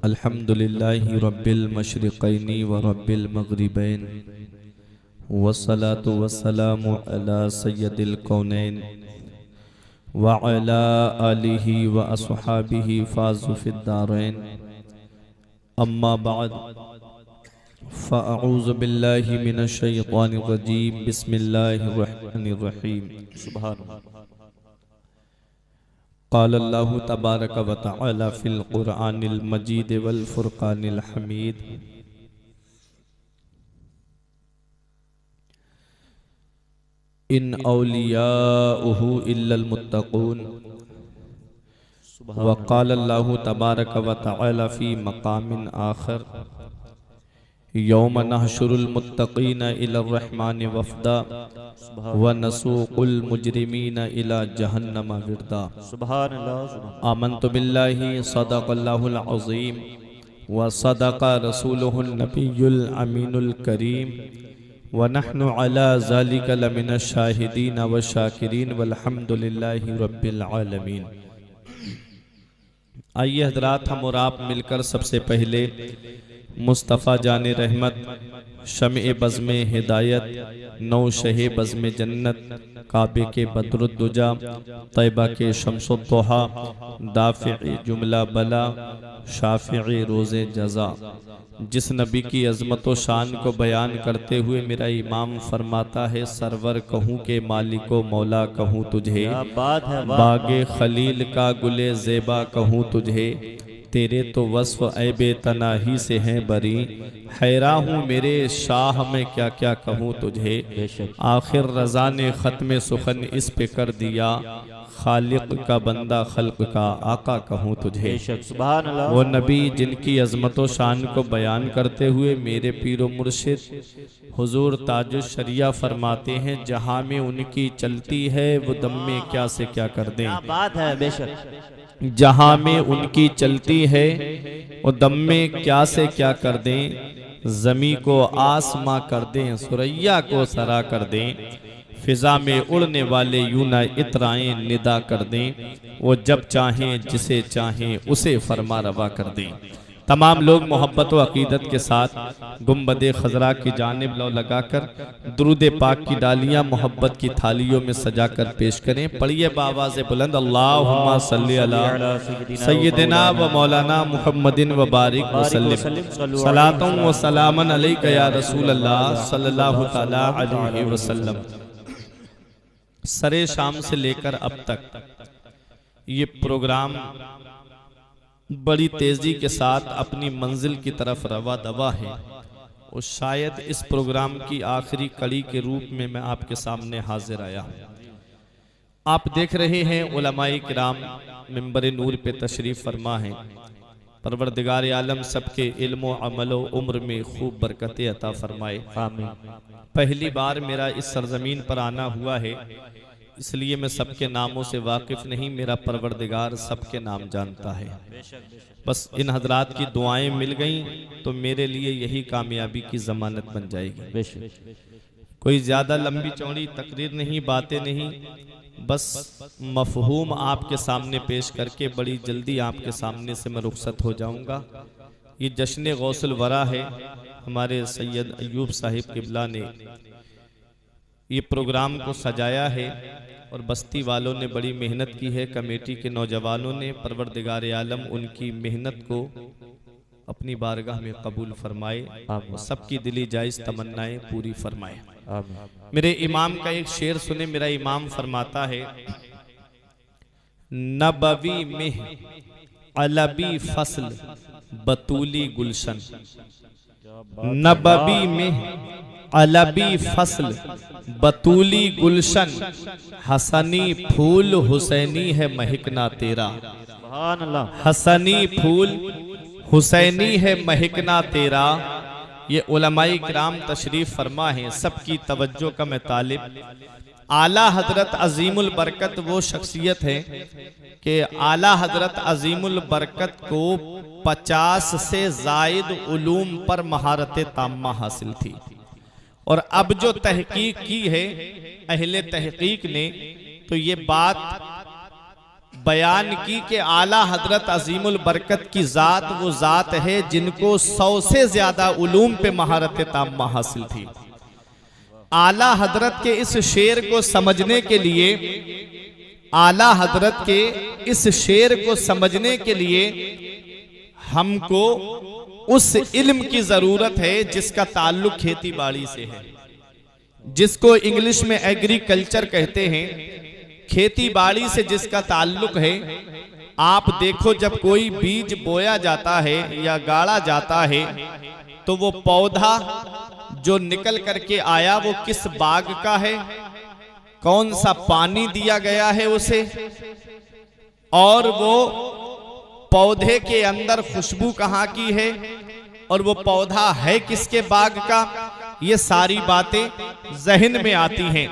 अल्हम्दुलिल्लाहि रब्बिल मशरिक़ैनि व रब्बिल मग़रिबैन वस्सलातु वस्सलामु अला सय्यदिल कौनैन व अला आलिहि व अस्हाबिहि फ़ाज़ू फ़िद्दारैन अम्मा बअद फ़अऊज़ु बिल्लाहि मिनश शैतानिर रजीम बिस्मिल्लाहिर रहमानिर रहीम। सुभान क़ाल अल्लाहु तबारक व तआला फ़िल क़ुरआनिल मजीद वल फ़ुरक़ानिल हमीद। इन औलियाउहु इल्लल मुत्तक़ून। व क़ाल अल्लाहु तबारक व तआला फ़ी मक़ामिन आख़र यौम नहशुरुल मुत्तक़ीन इलर रहमानि वफ़दा व नसूक़ुल मुजरिमीन इला जहन्नम विरदा। आमन्तु बिल्लाहि सदक़ल्लाहुल अज़ीम व सदक़ रसूलुहुन नबियुल अमीनुल करीम व नहनु अला ज़ालिका लमिनश शाहिदीन व शाकिरीन वल्हम्दुलिल्लाहि रब्बिल आलमीन। आइए हज़रात, हम और आप मिलकर सबसे पहले मुस्तफ़ा जाने रहमत, शम्ए बज़्म हिदायत, नौ शहे बज़्म जन्नत, काबे के बद्रुद्दुजा, तैबा के शम्सुद्दुहा, दाफ़िए जुमला बला, शाफ़िए रोज़े जज़ा, जिस नबी की अज़मत व शान को बयान करते हुए मेरा इमाम फरमाता है, सरवर कहूँ के मालिको मौला कहूँ तुझे, बागे खलील का गुले ज़ेबा कहूँ तुझे, तेरे तो वस्फ़ ऐबे तनाही से हैं बरी, हैरा हूँ मेरे शाह में क्या क्या कहूँ तुझे। आखिर रज़ा ने ख़त्म सुखन इस पे कर दिया, खालिक का बंदा खल्क का आका कहूँ तुझे। वो नबी जिनकी अज़मत व शान को बयान करते हुए मेरे पीरो मुर्शिद हुजूर ताजुश शरिया फरमाते हैं, जहाँ में उनकी चलती है वो दम में क्या से क्या कर दें। बात है बेशक, जहाँ में उनकी चलती है वो दम में क्या से क्या कर दें। ज़मी को आसमां कर दें, सुरैया को सरा कर दें, फिजा में उड़ने वाले यूं न इतराएं निदा कर दें। वो जब चाहें जिसे चाहें उसे फरमा रवा कर दें। तमाम लोग मोहब्बत व अकीदत के साथ गुंबद खजरा की जानिब लो लगाकर दुरूद पाक की डालियां मोहब्बत की थालियों में सजाकर पेश करें। पढ़िए बावाज़ बुलंद, अल्लाहुम्मा सल्ली अला सय्यिदिना व मौलाना मुहम्मदिन व बारिक वसल्लिम, सलातुन व सलामन अलैका या रसूल अल्लाह सल्लल्लाहु तआला अलैहि वसल्लम। सरे शाम से लेकर अब तक ये प्रोग्राम बड़ी तेजी के साथ अपनी मंजिल की तरफ रवा दवा है और शायद इस प्रोग्राम की आखिरी कड़ी के रूप में मैं आपके सामने हाजिर आया हूँ। आप देख रहे हैं उलमाए किराम मिंबर नूर पे तशरीफ फरमा है। परवरदिगार आलम सबके इल्म व अमल व उम्र में खूब बरकतें अता फरमाए, आमीन। पहली बार मेरा इस सरजमीन पर आना हुआ है, इसलिए मैं सबके नामों से वाकिफ नहीं, मेरा परवरदिगार सबके नाम जानता है। बस इन हजरात की दुआएं मिल गईं तो मेरे लिए यही कामयाबी की जमानत बन जाएगी। कोई ज्यादा लंबी चौड़ी तकरीर नहीं, बातें नहीं, बस मफहूम आपके सामने पेश करके बड़ी जल्दी आपके सामने से मैं रुखसत हो जाऊंगा। ये जश्न गौसुल वरा है। हमारे सैयद अयूब साहिब किबला ने ये प्रोग्राम को सजाया है और बस्ती वालों ने बड़ी मेहनत की है, कमेटी के नौजवानों ने। परवरदिगार आलम उनकी मेहनत को अपनी बारगाह में कबूल फरमाए, सबकी दिली जायज़ तमन्नाएं पूरी फरमाए। मेरे इमाम का एक शेर सुने। मेरा इमाम फरमाता है, नबवी में अलबी फसल बतूली गुलशन, नबवी में अलबी फसल बतूली गुलशन, हसनी फूल हुसैनी है महकना तेरा, हसनी फूल हुसैनी है महकना तेरा। ये उलमाए किराम तशरीफ फरमा है। सबकी तवज्जो का मैं तालिब। आला हजरत अजीमुल बरकत वो शख्सियत है कि आला हजरत अजीमुल बरकत को 50 से जायद उलूम पर महारत ताम्मा हासिल थी। और अब जो तहकीक की है अहले तहकीक ने, तो ये बात बयान की कि आला हजरत अजीमुल बरकत की ज़ात वो ज़ात है जिनको 100 से ज़्यादा उलूम पे महारत ताम्मा हासिल थी। आला हजरत के इस शेर को समझने के लिए, आला हजरत के इस शेर को समझने के लिए हमको उस इल्म की ज़रूरत है जिसका ताल्लुक खेती बाड़ी से है, जिसको इंग्लिश में एग्रीकल्चर कहते हैं। खेती बाड़ी से जिसका ताल्लुक है। आप देखो, जब कोई बीज बोया जाता है या गाड़ा जाता है तो वो पौधा जो निकल करके आया वो किस बाग का है, कौन सा पानी दिया गया है उसे, और वो पौधे के अंदर खुशबू कहाँ की है, और वो पौधा है किसके बाग का, ये सारी बातें जहन में आती हैं।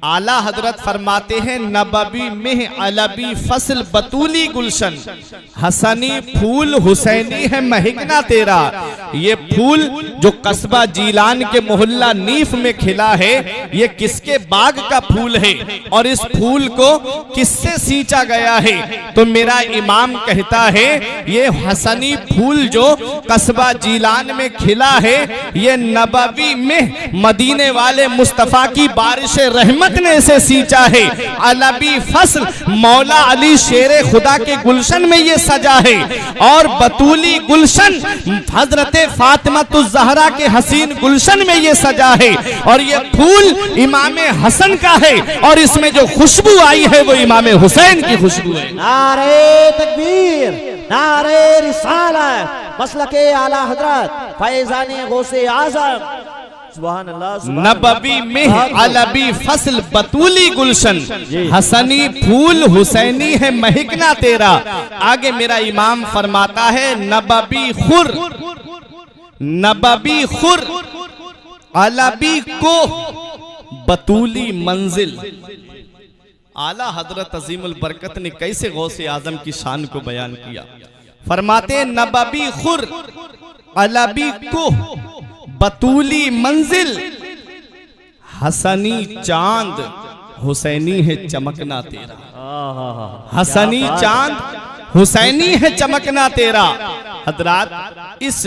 आला हजरत फरमाते हैं, नबवी में अलबी फसल बतूली गुलशन, हसनी फूल हुसैनी है महकना तेरा। ये फूल जो कस्बा जीलान के मोहल्ला नीफ में खिला है, ये किसके बाग का फूल है और इस फूल को किससे सींचा गया है? तो मेरा इमाम कहता है, ये हसनी फूल जो कस्बा जीलान में खिला है, ये नबवी में मदीने वाले मुस्तफा की बारिश रहमत ने इसे सींचा है। अलबी फसल मौला अली शेरे खुदा के गुलशन में ये सजा है, और बतूली गुलशन हजरत फातिमा ज़हरा के हसीन गुलशन में ये सजा है। और ये फूल इमाम हसन का है, और इसमें जो खुशबू आई है वो इमाम हुसैन की खुशबू है। नारे तकबीर, नारे रिसालत, मसलके आला हजरत फैजाने गौसे आज़म। सुभान अल्लाह। नबवी में अलबी फसल बतूली गुलशन, हसनी फूल हुसैनी है महकना तेरा। आगे मेरा इमाम फरमाता है, नबवी खुर, नबवी खुर अलबी को बतूली मंजिल। आला हजरत अजीमुल बरकत ने कैसे गौसे आजम की शान को बयान किया। फरमाते, नबवी खुर अलबी को बतूली मंजिल, हसनी चांद हुसैनी है चमकना तेरा। हसनी चांद हुसैनी है चमकना तेरा। हजरात, इस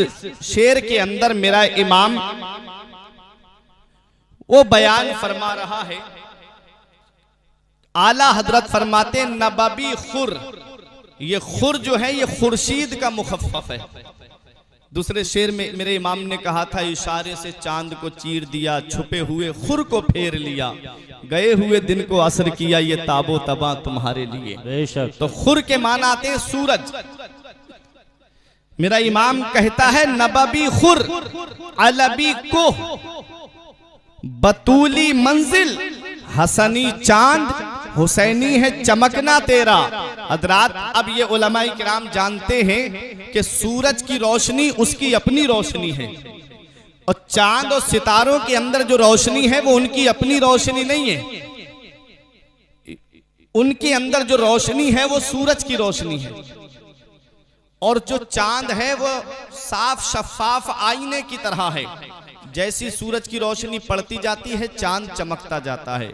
शेर के अंदर मेरा इमाम वो बयान फरमा रहा है। आला हजरत फरमाते, नबवी खुर, ये खुर जो है ये खुर्शीद का मुखफ़्फ़फ़ है। दूसरे शेर में मेरे इमाम ने कहा था, इशारे से चांद को चीर दिया, छुपे हुए खुर को फेर लिया, गए हुए दिन को असर किया, ये ताबो तबा तुम्हारे लिए। तो खुर के माना आते हैं सूरज। मेरा इमाम कहता है, नबवी खुर अलबी को बतूली मंजिल, हसनी चांद हुसैनी है चमकना तेरा। हजरात, अब ये उलमाए किराम जानते हैं कि सूरज की रोशनी उसकी अपनी रोशनी है, और चांद और सितारों के अंदर जो रोशनी है वो उनकी अपनी रोशनी नहीं है। उनके अंदर जो रोशनी है वो सूरज की रोशनी है, और जो चांद है वो साफ शफाफ आईने की तरह है। जैसी सूरज की रोशनी पड़ती जाती है, चांद चमकता जाता है।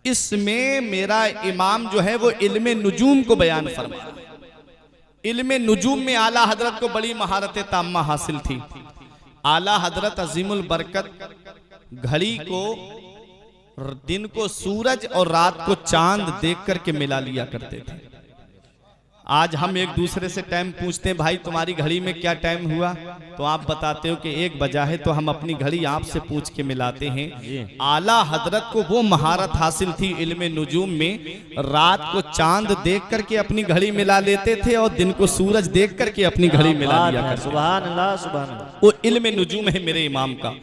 इसमें मेरा इमाम जो है वो इल्मे नुजूम को बयान फरमा। इल्मे नुजूम में आला हजरत को बड़ी महारत ताम्मा हासिल थी। आला हजरत अजीमुल बरकत घड़ी को, दिन को सूरज और रात को चांद देख करके मिला लिया करते थे। आज हम एक दूसरे से टाइम पूछते हैं, भाई तुम्हारी घड़ी में क्या टाइम हुआ, तो आप बताते हो कि 1 बजा है, तो हम अपनी घड़ी आपसे पूछ के मिलाते हैं। आला हजरत को वो महारत हासिल थी इल्मे नुजूम में, रात को चांद देख करके अपनी घड़ी मिला लेते थे और दिन को सूरज देख करके अपनी घड़ी मिला लिया करते। सुभान अल्लाह, सुभान अल्लाह। वो इल्मे नुजूम है मेरे इमाम का।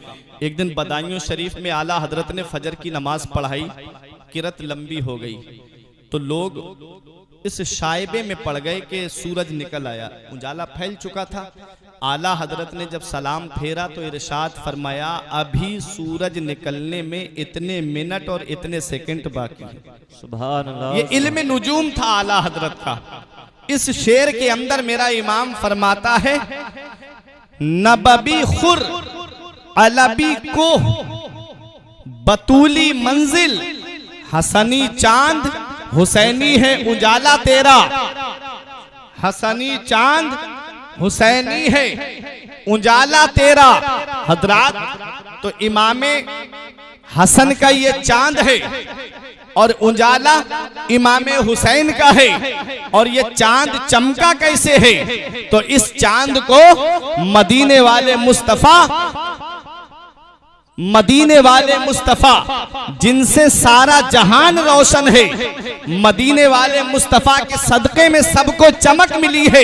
एक दिन बदायूं शरीफ में आला हजरत ने फजर की नमाज पढ़ाई, किरत लंबी हो गई, तो लोग इस शायबे में पड़ गए कि सूरज निकल आया, उजाला फैल चुका था। आला हजरत ने जब सलाम फेरा तो इरशाद फरमाया, अभी सूरज निकलने में इतने मिनट और इतने सेकंड बाकी है। सुभान अल्लाह। ये इल्मे नुजूम था आला हजरत का। इस शेर के अंदर मेरा इमाम फरमाता है, नबवी खुर अलबी को बतूली मंजिल, हसनी चांद हुसैनी है उजाला तेरा, हसनी चांद हुसैनी है उजाला तेरा। हजरात, तो इमामे हसन का ये चांद है और उजाला इमामे हुसैन का है। और ये चांद चमका कैसे है? तो इस चांद को मदीने वाले मुस्तफा, मदीने वाले मुस्तफा जिनसे सारा जहान रोशन है, मदीने वाले मुस्तफा के सदके में सबको चमक मिली है।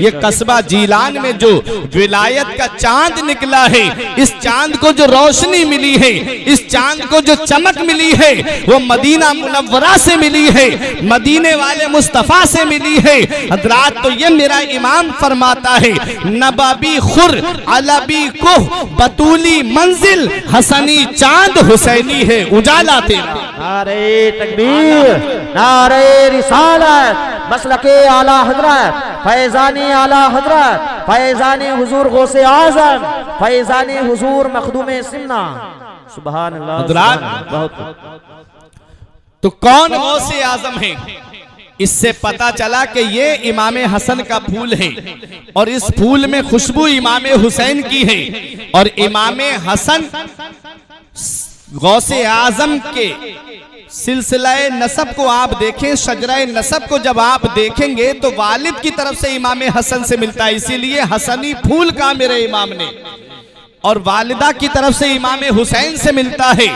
ये कस्बा जीलान में जो विलायत का चांद निकला है, इस चांद को जो रोशनी मिली है, इस चांद को जो चमक मिली है, वो मदीना मुनव्वरा से मिली है, मदीने वाले मुस्तफा से मिली है। हजरात, तो ये मेरा इमाम फरमाता है, नबाबी खुर अलबी कुह बतूली मंजिल, हसनी चांद हुसैनी है उजाला तेरा। नारे तकबीर, नारे रिसालत, मसलके आला हजरत, फैजानी आला हजरत, फैजानी हुजूर गौसे आजम, फैजानी हुजूर मखदूमे सिन्ना। सुभान अल्लाह। हजरात, तो कौन गौसे आजम है? इससे पता चला कि ये इमामे हसन का फूल है और इस फूल में खुशबू इमामे हुसैन की है। और इमामे हसन गौसे आजम के सिलसिलाए नसब को आप देखें, शजराए नसब को जब आप देखेंगे तो वालिद की तरफ से इमामे हसन से मिलता है, इसीलिए हसनी फूल का मेरे इमाम ने, और वालिदा की तरफ से इमामे हुसैन से मिलता है।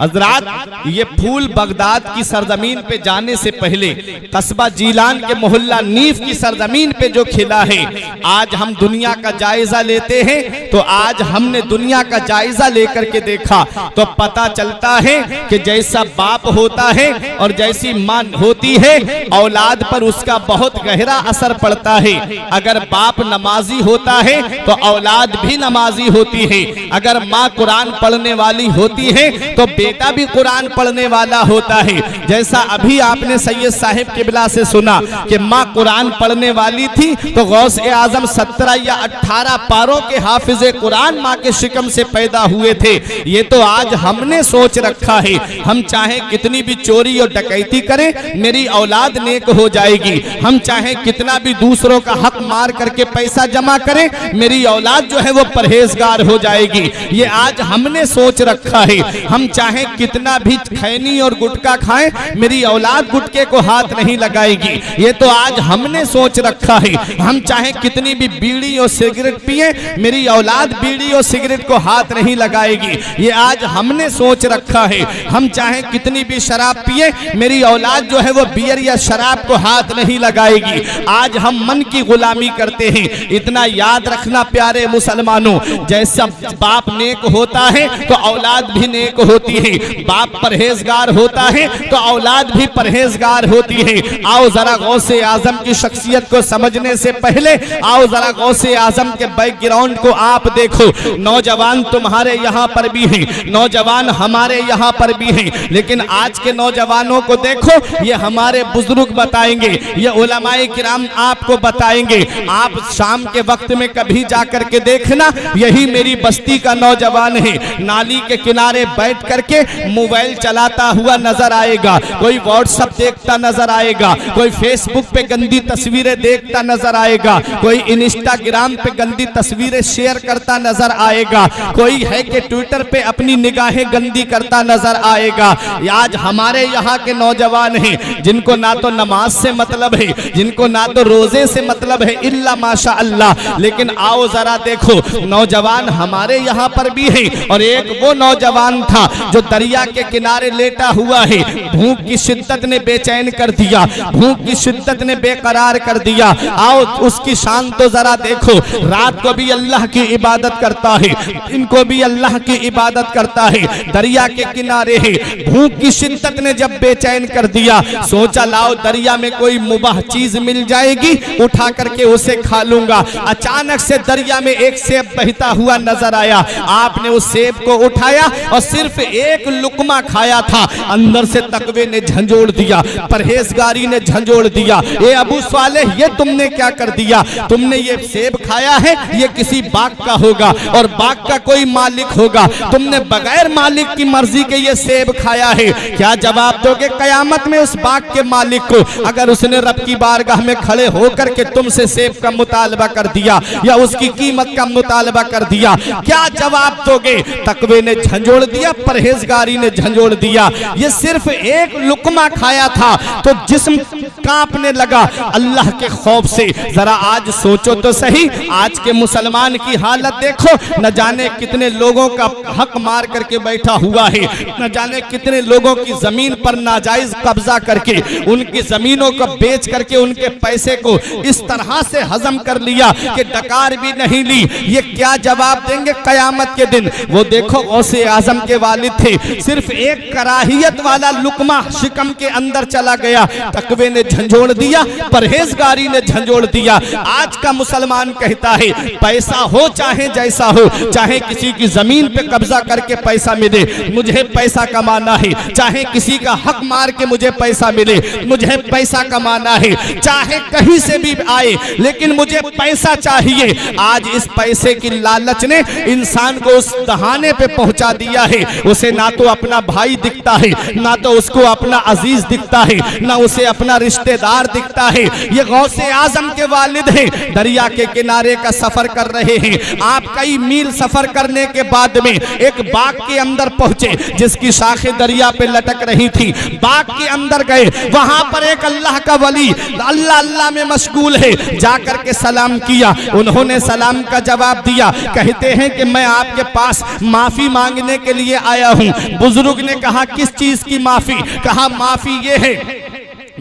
हजरात, ये फूल बगदाद की सरजमीन पे जाने से पहले कस्बा जीलान के मोहल्ला नीफ की सरजमीन पे जो खिला है, आज हम दुनिया का जायजा लेते हैं तो आज हमने दुनिया का जायजा लेकर के देखा तो पता चलता है कि जैसा बाप होता है और जैसी माँ होती है, औलाद पर उसका बहुत गहरा असर पड़ता है। अगर बाप नमाजी होता है तो औलाद भी नमाजी होती है, अगर माँ कुरान पढ़ने वाली होती है तो बेटा भी कुरान पढ़ने वाला होता है। जैसा अभी आपने सैयद साहिब किबला से सुना कि माँ कुरान पढ़ने वाली थी तो गौस ए आजम 17 या 18 पारों के हाफिजे कुरान माँ के शिकम से पैदा हुए थे। ये तो आज हमने सोच रखा है, हम चाहे कितनी भी चोरी और डकैती करें मेरी औलाद नेक हो जाएगी, हम चाहे कितना भी दूसरों का हक मार करके पैसा जमा करें मेरी औलाद जो है वो परहेजगार हो जाएगी। ये आज हमने सोच रखा है, हम चाहे कितना भी खैनी और गुटखा खाएं मेरी औलाद गुटके को हाथ नहीं लगाएगी। ये तो आज हमने सोच रखा है, हम चाहे कितनी भी बीड़ी और सिगरेट पिए मेरी औलाद बीड़ी और सिगरेट को हाथ नहीं लगाएगी। ये आज हमने सोच रखा है, हम चाहे कितनी भी शराब पिए मेरी औलाद जो है वो बियर या शराब को हाथ नहीं लगाएगी। आज हम मन की गुलामी करते हैं। इतना याद रखना प्यारे मुसलमानों, जैसा बाप नेक होता है तो औलाद भी नेक होती है, बाप परहेजगार होता है तो औलाद भी परहेजगार होती है। आओ जरा गौसे आजम की शख्सियत को समझने से पहले आओ जरा गौसे आजम के बैकग्राउंड को आप देखो। नौजवान तुम्हारे यहाँ पर भी हैं, नौजवान हमारे यहाँ पर भी हैं, लेकिन आज के नौजवानों को देखो, ये हमारे बुजुर्ग बताएंगे, ये उलमाए किराम आपको बताएंगे। आप शाम के वक्त में कभी जाकर के देखना, यही मेरी बस्ती का नौजवान है, नाली के किनारे बैठ करके मोबाइल चलाता हुआ नजर आएगा, कोई व्हाट्सएप देखता नजर आएगा, कोई फेसबुक पे गंदी तस्वीरें देखता नजर आएगा, कोई इंस्टाग्राम पे गंदी तस्वीरें शेयर करता नजर आएगा, कोई है कि ट्विटर पे अपनी निगाहें गंदी करता नजर आएगा। आज हमारे यहाँ के नौजवान हैं जिनको ना तो नमाज से मतलब है, जिनको ना तो रोजे से मतलब है, इल्ला माशा अल्लाह। लेकिन आओ जरा देखो, नौजवान हमारे यहाँ पर भी है और एक वो नौजवान था जो दरिया के किनारे लेटा हुआ है, भूख की शिद्दत ने बेचैन कर दिया, भूख की शिद्दत ने बेकरार कर दिया। आओ उसकी शान तो जरा देखो, रात को भी अल्लाह की इबादत करता है, इनको भी अल्लाह की इबादत करता है, दरिया के किनारे है, भूख की शिद्दत ने जब बेचैन कर दिया, सोचा लाओ दरिया में कोई मुबाह चीज मिल जाएगी, उठा करके उसे खा लूंगा। अचानक से दरिया में एक सेब बहता हुआ हुआ नजर आया। आपने उस सेब को उठाया और सिर्फ एक लुकमा खाया था, अंदर से तकवे ने झंझोड़ दिया, परहेजगारी ने झंझोड़ दिया। ए अबू सालेह, ये तुमने क्या कर दिया? तुमने ये सेब खाया है, ये किसी बाग का होगा और बाग का कोई मालिक होगा, तुमने बगैर मालिक की मर्जी के ये सेब खाया है। क्या जवाब दोगे कयामत में उस बाग के मालिक को, अगर उसने रब की बारगाह में खड़े होकर के तुमसे सेब का मुतालबा कर दिया या उसकी कीमत का मुतालबा कर दिया? क्या जवाब दोगे? तकवे ने झंझोड़ दिया, परहेजगारी ने झंझोड़ दिया। ये सिर्फ एक लुकमा खाया था तो जिस्म कांपने लगा अल्लाह के खौफ से। जरा आज सोचो तो सही, आज के मुसलमान की हालत देखो, न जाने कितने लोगों का हक मार करके बैठा हुआ है, न जाने कितने लोगों की जमीन पर नाजायज कब्जा करके उनकी जमीनों को बेच करके उनके पैसे को इस तरह से हजम कर लिया कि डकार भी नहीं ली। ये क्या जवाब देंगे कयामत के दिन? वो देखो गौसे आजम के वालिद थे, सिर्फ एक कराहियत वाला लुकमा शिकम के अंदर चला गया, तकवे ने झंझोड़ दिया, परहेजगारी ने झंझोड़ दिया। आज का मुसलमान कहता है पैसा हो चाहे जैसा हो, चाहे किसी की जमीन पे कब्जा करके पैसा मिले, मुझे पैसा कमाना है, चाहे किसी का हक मार के मुझे पैसा मिले, मुझे पैसा कमाना है, चाहे कहीं से भी आए लेकिन मुझे पैसा चाहिए। आज इस पैसे की लालच ने इंसान को उस दहाने पे पहुंचा दिया है, उसे ना तो अपना भाई दिखता है, ना तो उसको अपना अजीज दिखता है, ना उसे अपना रिश्तेदार दिखता है। ये गौसे आजम के वालिद हैं, दरिया के किनारे का सफर कर रहे हैं। आप कई मील सफर करने के बाद में एक बाग के अंदर पहुंचे जिसकी शाखें दरिया पे लटक रही थी। बाग के अंदर गए, वहां पर एक अल्लाह का वली अल्लाह अल्लाह में मशगूल है, जाकर के सलाम किया। उन्होंने सलाम का जवाब दिया, कहते हैं कि मैं आपके पास माफी मांगने के लिए आया हूं। बुजुर्ग ने कहा किस चीज की माफी? कहा माफी ये है,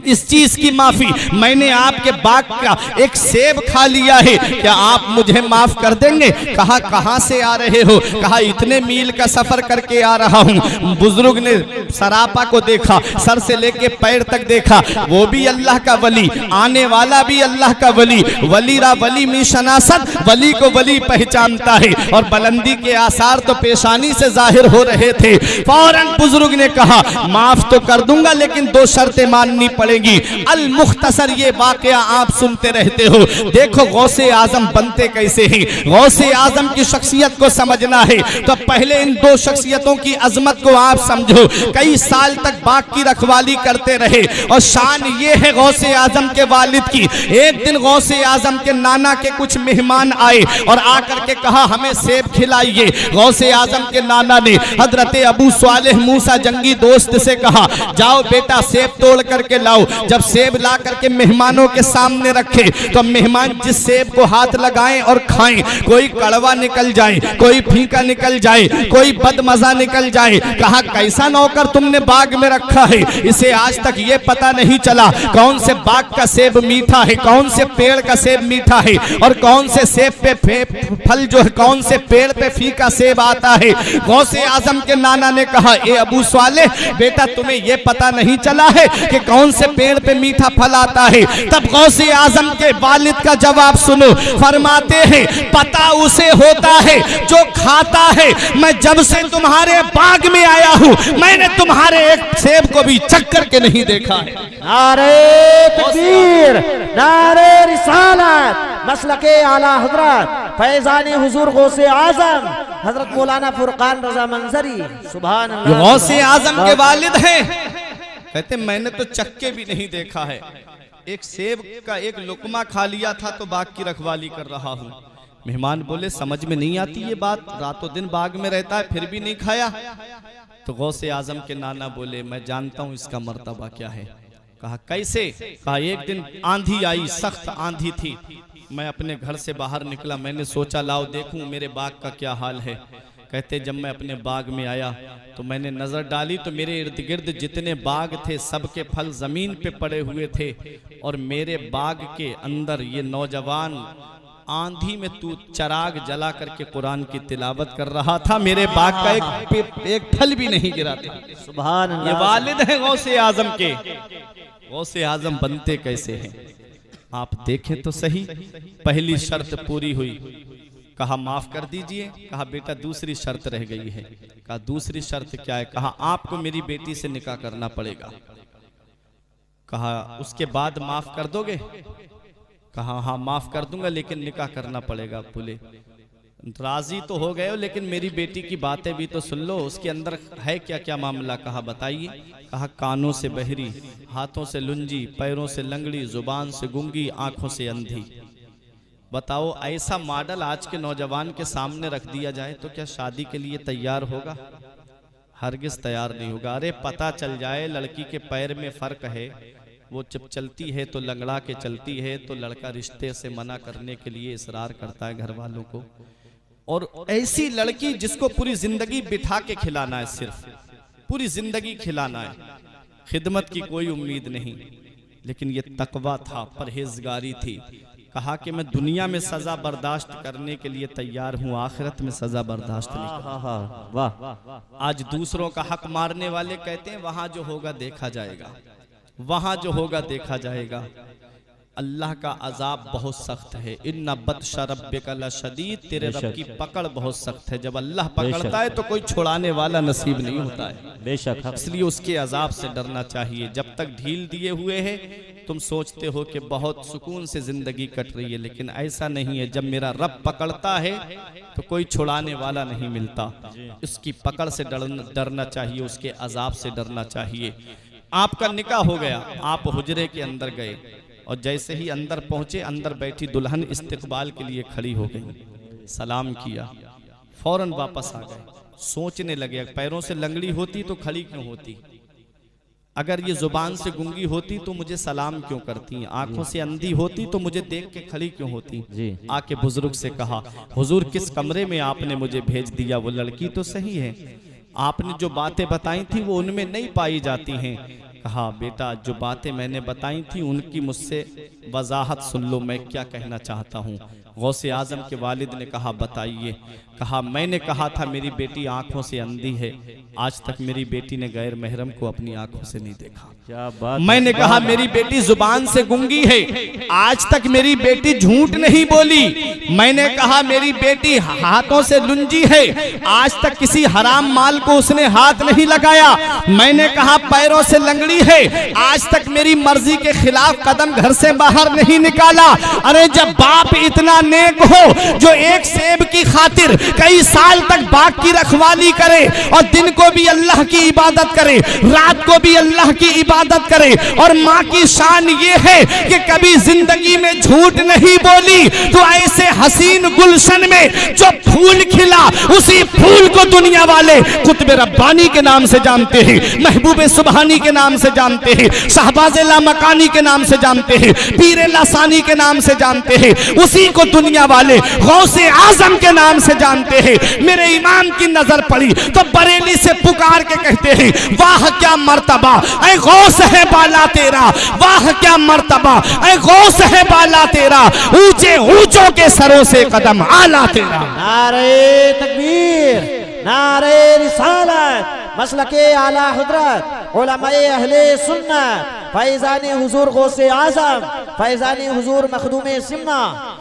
इस चीज की माफी, मैंने आपके बाग का एक सेब खा लिया है, क्या आप मुझे माफ कर देंगे? कहा कहां से आ रहे हो? कहा इतने मील का सफर करके आ रहा हूं। बुजुर्ग ने सरापा को देखा, सर से लेके पैर तक देखा, वो भी अल्लाह का वली, आने वाला भी अल्लाह का वली, वलीरा वली मी शनासत, वली को वली पहचानता है और बुलंदी के आसार तो पेशानी से जाहिर हो रहे थे। फौरन बुजुर्ग ने कहा माफ तो कर दूंगा लेकिन दो शर्तें माननी पड़ेगी। अल मुख्तसर ये वाकया आप सुनते रहते हो, देखो गौसे आजम बनते कैसे हैं। गौसे आजम की शख्सियत को समझना है तो पहले इन दो शख्सियतों की अजमत को आप समझो। कई साल तक बाग की रखवाली करते रहे और शान ये है गौसे आजम के वालिद की। एक दिन गौसे आजम के नाना के कुछ मेहमान आए और आकर के कहा हमें सेब खिलाइए। गौसे आजम के नाना ने हजरत अबू सालेह मूसा जंगी दोस्त से कहा जाओ बेटा सेब तोड़ करके लाओ। जब सेब ला करके मेहमानों के सामने रखे तो मेहमान जिस सेब को हाथ लगाएं और खाएं, कोई कड़वा निकल जाए, कोई फीका निकल जाए, कोई बदमजा निकल जाए। कहा कैसा नौकर तुमने बाग में रखा है, इसे आज तक ये पता नहीं चला कौन से बाग का सेब मीठा है, कौन से पेड़ का सेब मीठा है और कौन से सेब पे फल जो है, कौन से पेड़ पे फीका सेब आता है। गौसे आजम के नाना ने कहा ए अबू सालेह बेटा तुम्हें ये पता नहीं चला है कि कौन से पेड़ पे मीठा फल आता है? तब गौसे आजम के वालिद का जवाब सुनो, फरमाते हैं पता उसे होता है जो खाता है। मैं जब से तुम्हारे बाग में आया हूं मैंने तुम्हारे एक सेब को भी चक्कर के नहीं देखा है। नारे तकबीर, नारे रिसालत, मसलके आला हजरत फैजानी हुजूर गौसे आजम हजरत मौलाना फुरकान रजा मंजरी सुभान अल्लाह। गौसे आजम के वालिद हैं, कहते मैंने तो चक्के भी नहीं देखा है, एक सेब का एक लुकमा खा लिया था तो बाग की रखवाली कर रहा हूँ। मेहमान बोले समझ में नहीं आती ये बात, रातों दिन बाग में रहता है फिर भी नहीं खाया। तो गौसे आजम के नाना बोले मैं जानता हूँ इसका मर्तबा क्या है। कहा कैसे? कहा एक दिन आंधी आई, सख्त आंधी थी, मैं अपने घर से बाहर निकला, मैंने सोचा लाओ देखूं मेरे बाग का क्या हाल है। कहते जब मैं अपने बाग में आया तो मैंने नजर डाली तो मेरे इर्द गिर्द जितने बाग थे सबके फल जमीन पे पड़े हुए थे और मेरे बाग के अंदर ये नौजवान आंधी में तू चराग जला करके कुरान की तिलावत कर रहा था, मेरे बाग का एक फल भी नहीं गिरा था। सुभान अल्लाह। ये वालिद हैं गौसे आजम के। गौसे आजम बनते कैसे हैं आप देखें तो सही। पहली शर्त पूरी हुई, कहा माफ कर दीजिए। कहा बेटा दूसरी शर्त रह गई है। कहा दूसरी शर्त क्या है? कहा आपको मेरी बेटी से निकाह करना पड़ेगा। कहा उसके बाद माफ कर दोगे? कहा हाँ माफ कर दूंगा, लेकिन निकाह करना पड़ेगा। बोले राजी तो हो गए हो, लेकिन मेरी बेटी की बातें भी तो सुन लो, उसके अंदर है क्या क्या मामला? कहा बताइए। कहा कानों से बहरी, हाथों से लुंजी, पैरों से लंगड़ी, जुबान से गूंगी, आंखों से अंधी। बताओ ऐसा मॉडल आज के नौजवान के सामने रख दिया जाए तो क्या शादी के लिए तैयार होगा? हरगिज तैयार नहीं होगा। अरे पता चल जाए लड़की के पैर में फर्क है, वो जब चलती है तो लंगड़ा के चलती है, तो लड़का रिश्ते से मना करने के लिए इसरार करता है घर वालों को। और ऐसी लड़की जिसको पूरी जिंदगी बिठा के खिलाना है, सिर्फ पूरी जिंदगी खिलाना है, खिदमत की कोई उम्मीद नहीं, लेकिन ये तकवा था, परहेजगारी थी। कहा कि मैं दुनिया में सजा बर्दाश्त करने के लिए तैयार हूँ, आखिरत में सजा बर्दाश्त नहीं करूंगा। वाह। आज दूसरों का हक मारने वाले कहते हैं वहां जो होगा देखा जाएगा, वहां जो होगा देखा जाएगा। अल्लाह का अजाब बहुत सख्त है। इन्ना बत्शा रब्बिका लशदीद, तेरे रब की पकड़ बहुत सख्त है। जब अल्लाह पकड़ता है तो कोई छुड़ाने वाला नसीब नहीं होता है। बेशक, इसलिए उसके अजाब से डरना चाहिए। जब तक ढील दिए हुए है तुम सोचते हो कि बहुत सुकून से जिंदगी कट रही है, लेकिन ऐसा नहीं है। जब मेरा रब पकड़ता है तो कोई छुड़ाने वाला नहीं मिलता। उसकी पकड़ से डरना चाहिए, उसके अजाब से डरना चाहिए। आपका निकाह हो गया, आप हुजरे के अंदर गए और जैसे ही अंदर पहुंचे, अंदर बैठी दुल्हन इस्तकबाल के लिए खड़ी हो गई, सलाम किया, फौरन वापस आ गए। सोचने लगे पैरों से लंगड़ी होती तो खड़ी क्यों होती, अगर ये जुबान से गूंगी होती तो मुझे सलाम क्यों करती, आंखों से अंधी होती तो मुझे देख के खड़ी क्यों होती। आके बुजुर्ग से कहा हुजूर किस कमरे में आपने मुझे भेज दिया? वो लड़की तो सही है, आपने जो बातें बताई थी वो उनमें नहीं पाई जाती हैं। कहा बेटा जो बातें मैंने बताई थी उनकी मुझसे वजाहत सुन लो, मैं क्या कहना चाहता हूँ। गौसे आजम के वालिद ने कहा बताइए। कहा मैंने कहा था मेरी बेटी आंखों से अंधी है, आज तक मेरी बेटी ने गैर महरम को अपनी आंखों से नहीं देखा। क्या बात। मैंने कहा मेरी बेटी जुबान से गूंगी है, आज तक मेरी बेटी झूठ नहीं बोली। मैंने कहा मेरी बेटी हाथों से लुंजी है, आज तक किसी हराम माल को उसने हाथ नहीं लगाया। मैंने कहा पैरों से लंगड़ी है, आज तक मेरी मर्जी के खिलाफ कदम घर से बाहर नहीं निकाला। अरे जब बाप इतना नेक हो जो एक सेब की खातिर कई साल तक बाग की रखवाली करे और दिन को भी अल्लाह की इबादत करे, रात को भी अल्लाह की इबादत करे, और माँ की शान ये है कि कभी जिंदगी में झूठ नहीं बोली, तो ऐसे हसीन गुलशन में जो फूल खिला उसी फूल को दुनिया वाले कुतुब रब्बानी के नाम से जानते हैं, महबूब सुबहानी के नाम से जानते हैं, शहबाज लामकानी के नाम से जानते हैं, पीर लासानी के नाम से जानते हैं, उसी को दुनिया वाले गौसे आजम के नाम से जानते हैं। मेरे इमाम की नजर पड़ी तो बरेली से पुकार के कहते हैं वाह क्या मर्तबा ऐ गौस है बाला तेरा, वाह क्या मर्तबा ऐ गौस है बाला तेरा, ऊंचे ऊंचों के सरों से कदम आला तेरा। नारे तकबीर, नारे रिसालत, मसलके आला हजरत, उलमाए अहले सुन्नत, फैजानी हुजूर गौसे आजम, फैजानी हुजूर मखदूमे सिमना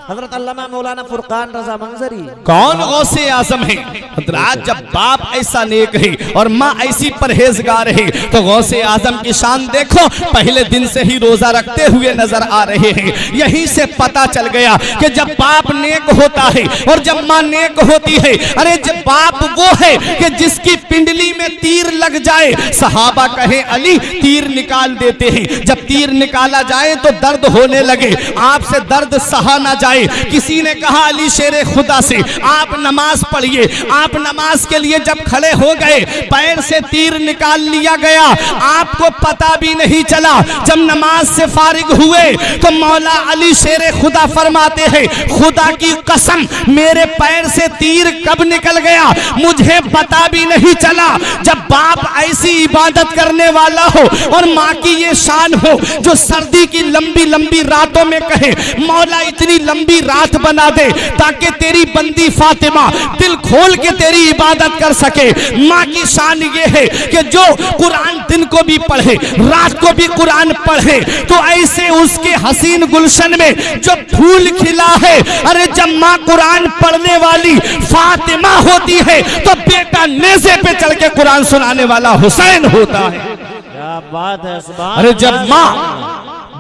हजरत अल्लामा मौलाना फुरकान रजा मंजरी। कौन गौसे आजम है? हजरत जब बाप ऐसा नेक है और माँ ऐसी परहेजगार है तो गौसे आजम की शान देखो, पहले दिन से ही रोजा रखते हुए नजर आ रहे हैं। यहीं से पता चल गया कि जब बाप नेक होता है और जब माँ नेक होती है, अरे जब बाप वो है कि जिसकी पिंडली में तीर लग जाए, सहाबा कहे अली तीर निकाल देते हैं, जब तीर निकाला जाए तो दर्द होने लगे, आपसे दर्द सहा ना जाए। किसी ने कहा अली शेरे खुदा से आप नमाज पढ़िए, आप नमाज के लिए जब खड़े हो गए पैर से तीर निकाल लिया गया, आपको पता भी नहीं चला। जब नमाज से फारिग हुए तो मौला अली शेरे खुदा फरमाते हैं खुदा की कसम मेरे पैर से तीर कब निकल गया मुझे पता भी नहीं चला। जब बाप ऐसी इबादत करने वाला हो और माँ की ये शान हो जो सर्दी की लंबी लंबी रातों में कहे मौला इतनी लंबी रात बना दे ताकि तेरी बंदी फातिमा दिल खोल के तेरी इबादत कर सके। माँ की शान ये है कि जो कुरान दिन को भी पढ़े रात को भी कुरान पढ़े तो ऐसे उसके हसीन गुलशन में जो फूल खिला है। अरे जब माँ कुरान पढ़ने वाली फातिमा होती है तो बेटा नेज़े पे चढ़ के कुरान सुनाने वाला हुसैन होता है। क्या बात है, सुभान अरे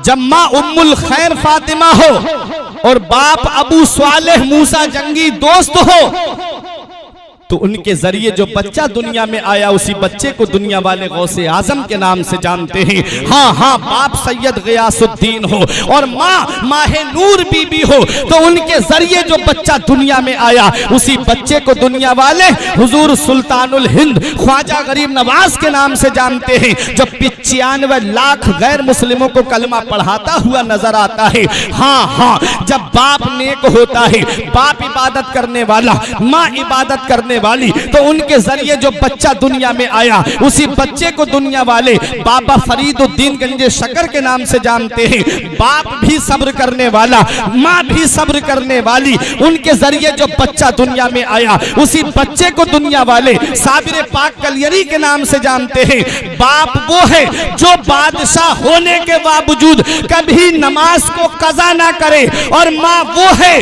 जब माँ उम्मुल खैर फातिमा हो और बाप अबू स्वालेह मूसा जंगी दोस्त हो तो उनके जरिए जो बच्चा दुनिया में आया उसी बच्चे को दुनिया वाले गौसे आजम के नाम से जानते हैं। हाँ हाँ, बाप सैयद गयासुद्दीन हो और माँ माहे नूर बीबी हो तो उनके जरिए जो बच्चा दुनिया में आया उसी बच्चे को दुनिया वाले हुजूर सुल्तानुल हिंद ख्वाजा गरीब नवाज के नाम से जानते हैं। जो 95 लाख गैर मुस्लिमों को कलमा पढ़ाता हुआ नजर आता है। हाँ हाँ, जब बाप नेक होता है, बाप इबादत करने वाला, माँ इबादत करने वाली तो उनके जरिए जो बच्चा दुनिया में आया उसी बच्चे को दुनिया वाले बाबा फरीदुद्दीन गंजे शकर के नाम से जानते हैं। बाप भी सब्र करने वाला, माँ भी सब्र करने वाली, उनके जरिए जो बच्चा दुनिया में आया उसी बच्चे को दुनिया वाले साबिर पाक कलियरी के नाम से जानते हैं। बाप वो है जो बादशाह होने के बावजूद कभी नमाज को कज़ा ना करे और माँ वो है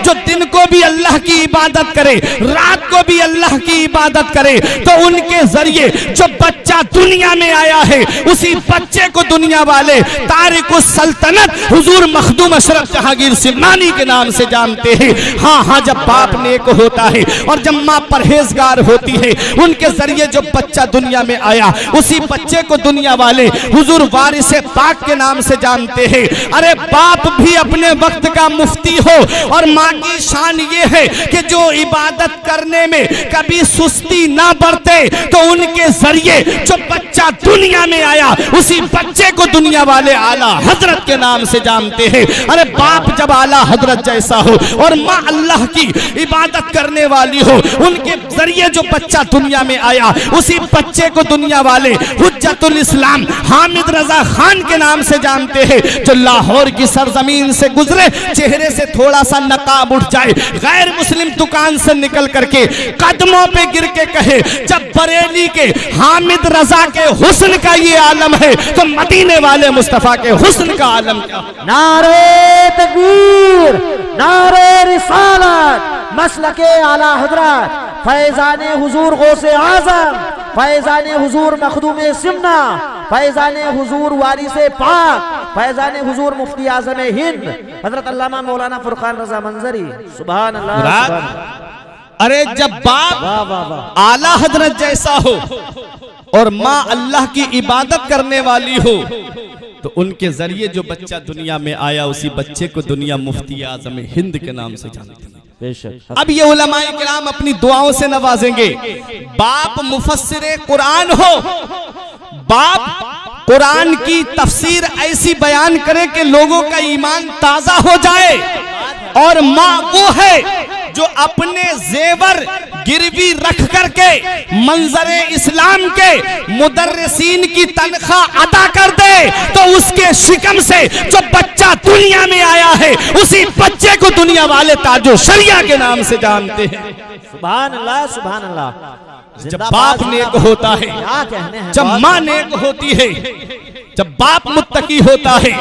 जो दिन को भी अल्लाह की इबादत करे रात को भी अल्लाह की इबादत करे। तो उनके जरिए जो बच्चा दुनिया में आया है उसी बच्चे को दुनिया वाले तारिकुस सल्तनत हुजूर मखदूम अशरफ जहांगीर सिमनानी के नाम से जानते हैं। हाँ हाँ, जब बाप नेक होता है और जब माँ परहेजगार होती है उनके जरिए जो बच्चा दुनिया में आया उसी बच्चे को दुनिया वाले हुजूर वारिस पाक के नाम से जानते हैं। अरे बाप भी अपने वक्त का मुफ्ती हो और माँ की शान ये है कि जो इबादत करने में कभी सुस्ती ना बरते तो उनके जरिए जो बच्चा दुनिया में आया उसी बच्चे को दुनिया वाले आला हजरत के नाम से जानते हैं। अरे बाप जब आला हजरत जैसा हो और माँ अल्लाह की इबादत करने वाली हो उनके जरिए जो बच्चा दुनिया में आया उसी बच्चे को दुनिया वाले हुज्जतुल इस्लाम हामिद रजा खान के नाम से जानते हैं। जो लाहौर की सरजमीन से गुजरे चेहरे से थोड़ा सा नकाब उठ जाए, गैर मुस्लिम दुकान से निकल करके कदमों पे गिर के कहे जब बरेली के हामिद रजा के हुस्न का ये आलम है तो मदीने वाले मुस्तफा के हुस्न का आलम क्या? नारे तकबीर, नारे रिसालत, मसलके आला हजरत फैजाने हुजूर गौसे आजम, फैजाने हुजूर मखदूमे सिमना, फैजाने हुजूर वारिसे पाक, फैजाने हुजूर मुफ्ती आजम हिंद हजरत अल्लामा मौलाना फुरकान रजा मंजरी। सुभान अल्लाह। अरे जब बाप आला हजरत जैसा हो और माँ अल्लाह की इबादत करने वाली हो तो उनके जरिए जो बच्चा दुनिया में आया उसी बच्चे को दुनिया मुफ्ती आजम हिंद के नाम से जानती है। अब ये उलमाए किराम अपनी दुआओं से नवाजेंगे। बाप मुफस्सिरे कुरान हो, बाप कुरान की तफसीर ऐसी बयान करे कि लोगों का ईमान ताजा हो जाए और माँ वो है जो अपने जेवर गिरवी रख करके मंजरे इस्लाम के मुदर्रिसीन की तनख्वाह अदा कर दे तो उसके शिकम से जो बच्चा दुनिया में आया है उसी बच्चे को दुनिया वाले ताजो शरिया के नाम से जानते हैं। सुभान अल्लाह, सुभान अल्लाह। जब बाप नेक होता है, जब माँ नेक होती है, जब बाप मुत्तकी होता है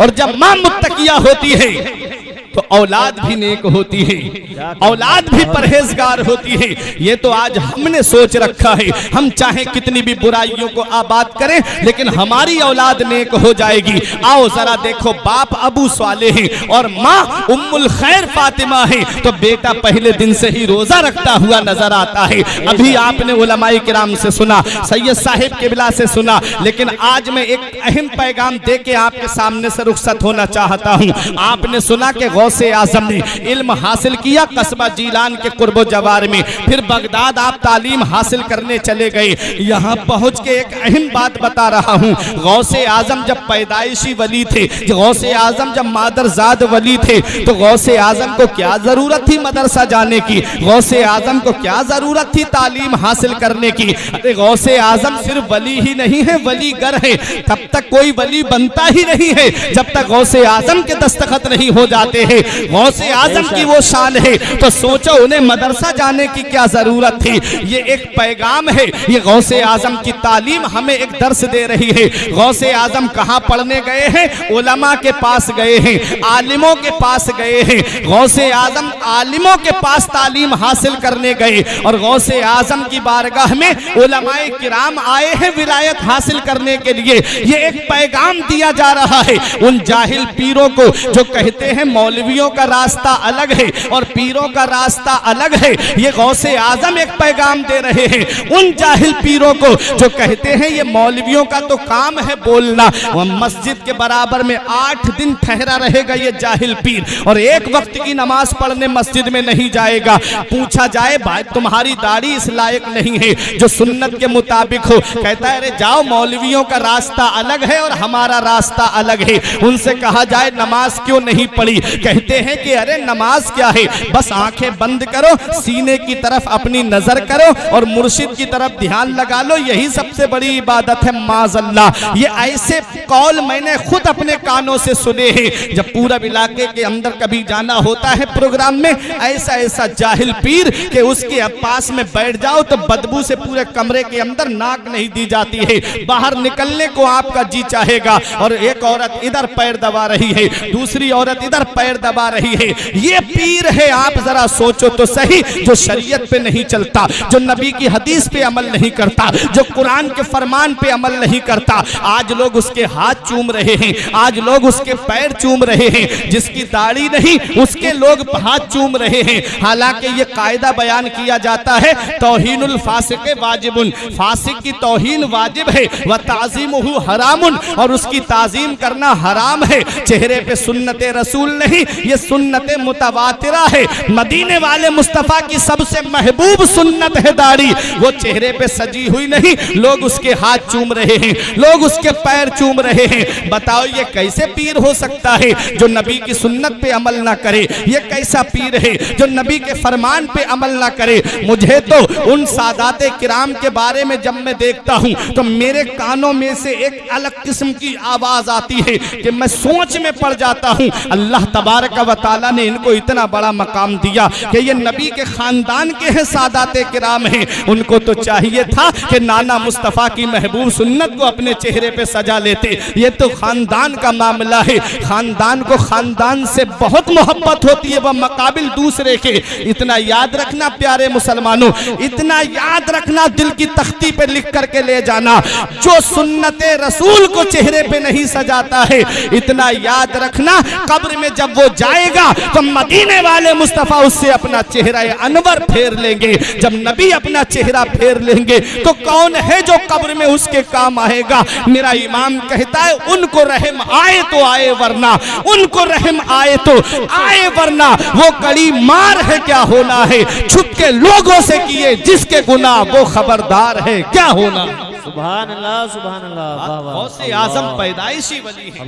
और जब माँ मुत्तकिया होती है तो औलाद भी नेक होती है, औलाद भी परहेजगार होती है। ये तो आज हमने सोच रखा है, हम चाहे कितनी भी बुराइयों को आबाद करें लेकिन हमारी औलाद नेक हो जाएगी। आओ जरा देखो, बाप अबू स्वाले हैं और माँ उम्मुल खैर फातिमा है तो बेटा पहले दिन से ही रोजा रखता हुआ नजर आता है। अभी आपने उलमाए किराम से सुना, सैयद साहिब किबला से सुना, लेकिन आज मैं एक अहम पैगाम दे के आपके सामने से रुखसत होना चाहता हूँ। आपने सुना कि गौसे आजम ने इल्म हासिल किया कस्बा जीलान के कुर्बो जवार में, फिर बगदाद आप तालीम हासिल करने चले गए। यहाँ पहुँच के एक अहम बात बता रहा हूँ, गौसे आजम जब पैदाइशी वली थे, गौसे आजम जब मादरजाद वली थे, तो गौसे आजम को क्या जरूरत थी मदरसा जाने की, गौसे आजम को क्या जरूरत थी तालीम हासिल करने की। अरे गौसे आजम सिर्फ वली ही नहीं है, वलीगर है। तब तक कोई वली बनता ही नहीं है जब तक गौसे आजम के दस्तखत नहीं हो जाते हैं। गौसे आजम की वो शान है, तो सोचो उन्हें मदरसा जाने की क्या जरूरत थी। ये एक पैगाम है, ये गौसे आजम की तालीम हमें एक दर्स दे रही है। गौसे आजम कहाँ पढ़ने गए हैं? उलमा के पास गए हैं, आलिमों के पास गए हैं। गौसे आजम आलिमों के पास तालीम हासिल करने गए और गौसे आजम की बारगाह में उलमाए किराम आए हैं विलायत हासिल करने के लिए। ये एक पैगाम दिया जा रहा है उन जाहिल पीरों को जो कहते हैं मौलवियों का रास्ता अलग है और पीरों का रास्ता अलग है। ये गौसे आजम एक पैगाम दे रहे हैं उन जाहिल पीरों को जो कहते हैं ये मौलवियों का तो काम है बोलना। वह मस्जिद के बराबर में 8 दिन ठहरा रहेगा ये जाहिल पीर और एक वक्त की नमाज पढ़ने मस्जिद में नहीं जाएगा। पूछा जाए भाई तुम्हारी दाढ़ी इस लायक नहीं है जो सुन्नत के मुताबिक हो, कहता है अरे जाओ मौलवियों का रास्ता अलग है और हमारा रास्ता अलग है। उनसे कहा जाए नमाज क्यों नहीं पढ़ी, कहते हैं कि अरे नमाज क्या है, बस आंखें बंद करो, सीने की तरफ अपनी नजर करो और मुर्शिद की तरफ ध्यान लगा लो, यही सबसे बड़ी इबादत है। माज़अल्लाह, ये ऐसे कौल मैंने खुद अपने कानों से सुने हैं। जब पूरब इलाके के अंदर कभी जाना होता है प्रोग्राम में, ऐसा ऐसा जाहिल पीर कि उसके पास में बैठ जाओ तो बदबू से पूरे कमरे के अंदर नाक नहीं दी जाती है, बाहर निकलने को आपका जी चाहेगा। और एक औरत इधर पैर दबा रही है, दूसरी औरत इधर पैर दबा रही है। ये पीर है, आप जरा सोचो तो सही, जो शरीयत पे नहीं चलता, जो नबी की हदीस पे अमल नहीं करता, जो कुरान के फरमान पे अमल नहीं करता। आज लोग उसके हाथ चूम रहे हैं, आज लोग उसके पैर चूम रहे हैं, जिसकी दाढ़ी नहीं उसके लोग हाथ चूम रहे हैं। हालांकि ये कायदा बयान किया जाता है तौहीनुल फासिक वाजिबुन, फासिक की तौहीन वाजिब है, व ताज़ीमुहु हरामुन, और उसकी ताज़ीम करना हराम है। चेहरे पे सुन्नते रसूल नहीं, ये सुन्नते मुतवातिरा है। मदीने वाले मुस्तफ़ा की सबसे महबूब सुन्नत है दाढ़ी, वो चेहरे पे सजी हुई नहीं, लोग उसके हाथ चूम रहे हैं, लोग उसके पैर चूम रहे हैं। बताओ ये कैसे पीर हो सकता है जो नबी की सुन्नत पे अमल ना करे? ये कैसा पीर है जो नबी के फरमान पे अमल ना करे? मुझे तो उन सादाते किराम के बारे में जब मैं देखता हूँ तो मेरे कानों में से एक अलग किस्म की आवाज आती है कि मैं सोच में पड़ जाता हूँ। अल्लाह तबारक व तआला ने इनको इतना बड़ा मकाम दिया कि ये नबी के खानदान के हैं, सादाते किराम हैं। उनको तो चाहिए था कि नाना मुस्तफ़ा की महबूब सुन्नत को अपने चेहरे पे सजा लेते। ये तो खानदान का मामला है, खानदान को खानदान से बहुत मोहब्बत होती है, वह मकाबिल दूसरे के। इतना याद रखना प्यारे मुसलमानों, इतना याद रखना, दिल की तख्ती पे लिख करके ले जाना, जो सुन्नते रसूल को चेहरे पे नहीं सजाता है, इतना याद रखना कब्र में जब वो जाएगा तो मदीने वाले मुस्तफ़ा उससे अपना चेहरा अनवर फेर लेंगे। जब नबी अपना चेहरा फेर लेंगे तो कौन है जो कब्र में उसके काम आएगा? मेरा इमाम कहता है उनको रहम आए तो आए वरना, उनको रहम आए तो आए वरना, वो कड़ी मार है क्या होना है, छुप के लोगों से किए जिसके गुनाह वो खबरदार है क्या होना। सुभान अल्लाह, सुभान अल्लाह। गौसे आजम पैदाइशी वली है,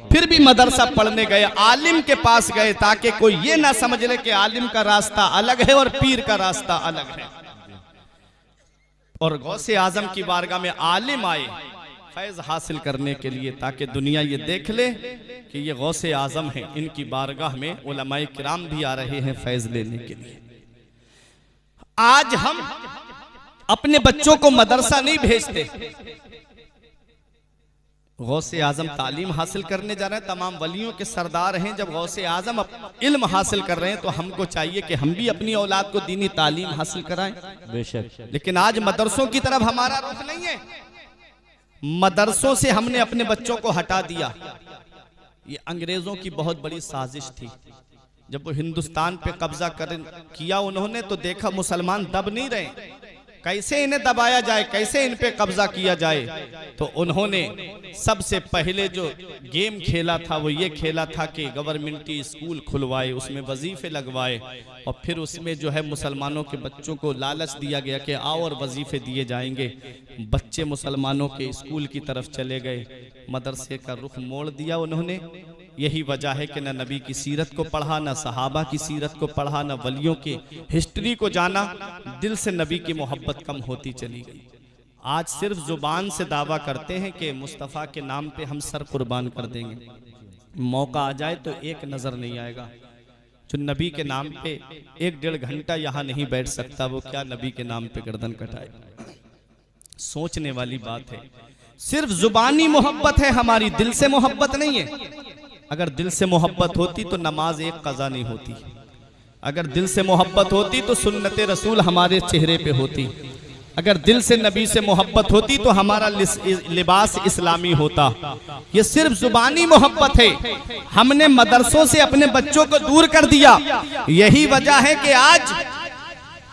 फिर भी मदरसा पढ़ने गए, आलिम के पास गए ताकि कोई ये ना समझ ले कि आलिम का रास्ता अलग है और पीर का रास्ता अलग है। और गौसे आजम की बारगाह में आलिम आए फैज हासिल करने के लिए ताकि दुनिया ये देख ले कि ये गौसे आजम है। इनकी बारगाह में उलमाए किराम भी आ रहे हैं फैज लेने के लिए। आज हम अपने बच्चों को मदरसा नहीं भेजते, गौसे आजम तालीम हासिल करने जा रहे हैं, तमाम वलियों के सरदार हैं। जब गौसे आजम इल्म हासिल कर रहे हैं तो हमको चाहिए कि हम भी अपनी औलाद को दीनी तालीम हासिल कराएं। बेशक, लेकिन आज मदरसों की तरफ हमारा रुख नहीं है। मदरसों से हमने अपने बच्चों को हटा दिया। ये अंग्रेजों की बहुत बड़ी साजिश थी। जब वो हिंदुस्तान पे कब्जा किया उन्होंने तो देखा मुसलमान दब नहीं रहे, कैसे इन्हें दबाया जाए, कैसे इन पे कब्जा किया जाए। तो उन्होंने सबसे पहले जो गेम खेला था वो ये खेला था कि गवर्नमेंटी स्कूल खुलवाए, उसमें वजीफे लगवाए, और फिर उसमें जो है मुसलमानों के बच्चों को लालच दिया गया कि आओ और वजीफे दिए जाएंगे। बच्चे मुसलमानों के स्कूल की तरफ चले गए, मदरसे का रुख मोड़ दिया उन्होंने। यही वजह है कि न नबी की सीरत को पढ़ा, न सहाबा की सीरत को पढ़ा, न वलियों की हिस्ट्री को जाना। दिल से नबी की मोहब्बत कम होती चली गई। आज सिर्फ जुबान से दावा करते हैं कि मुस्तफ़ा के नाम पे हम सर कुर्बान कर देंगे, मौका आ जाए तो एक नज़र नहीं आएगा। जो नबी के नाम पे 1-1.5 घंटा यहाँ नहीं बैठ सकता, वो क्या नबी के नाम पे गर्दन कटाए। सोचने वाली बात है। सिर्फ जुबानी मोहब्बत है हमारी, दिल से मोहब्बत नहीं है। अगर दिल से मोहब्बत होती तो नमाज एक कज़ा नहीं होती। अगर दिल से मोहब्बत होती तो सुन्नत रसूल हमारे चेहरे पे होती। अगर दिल से नबी से मोहब्बत होती तो हमारा लिबास इस्लामी होता। ये सिर्फ जुबानी मोहब्बत है। हमने मदरसों से अपने बच्चों को दूर कर दिया। यही वजह है कि आज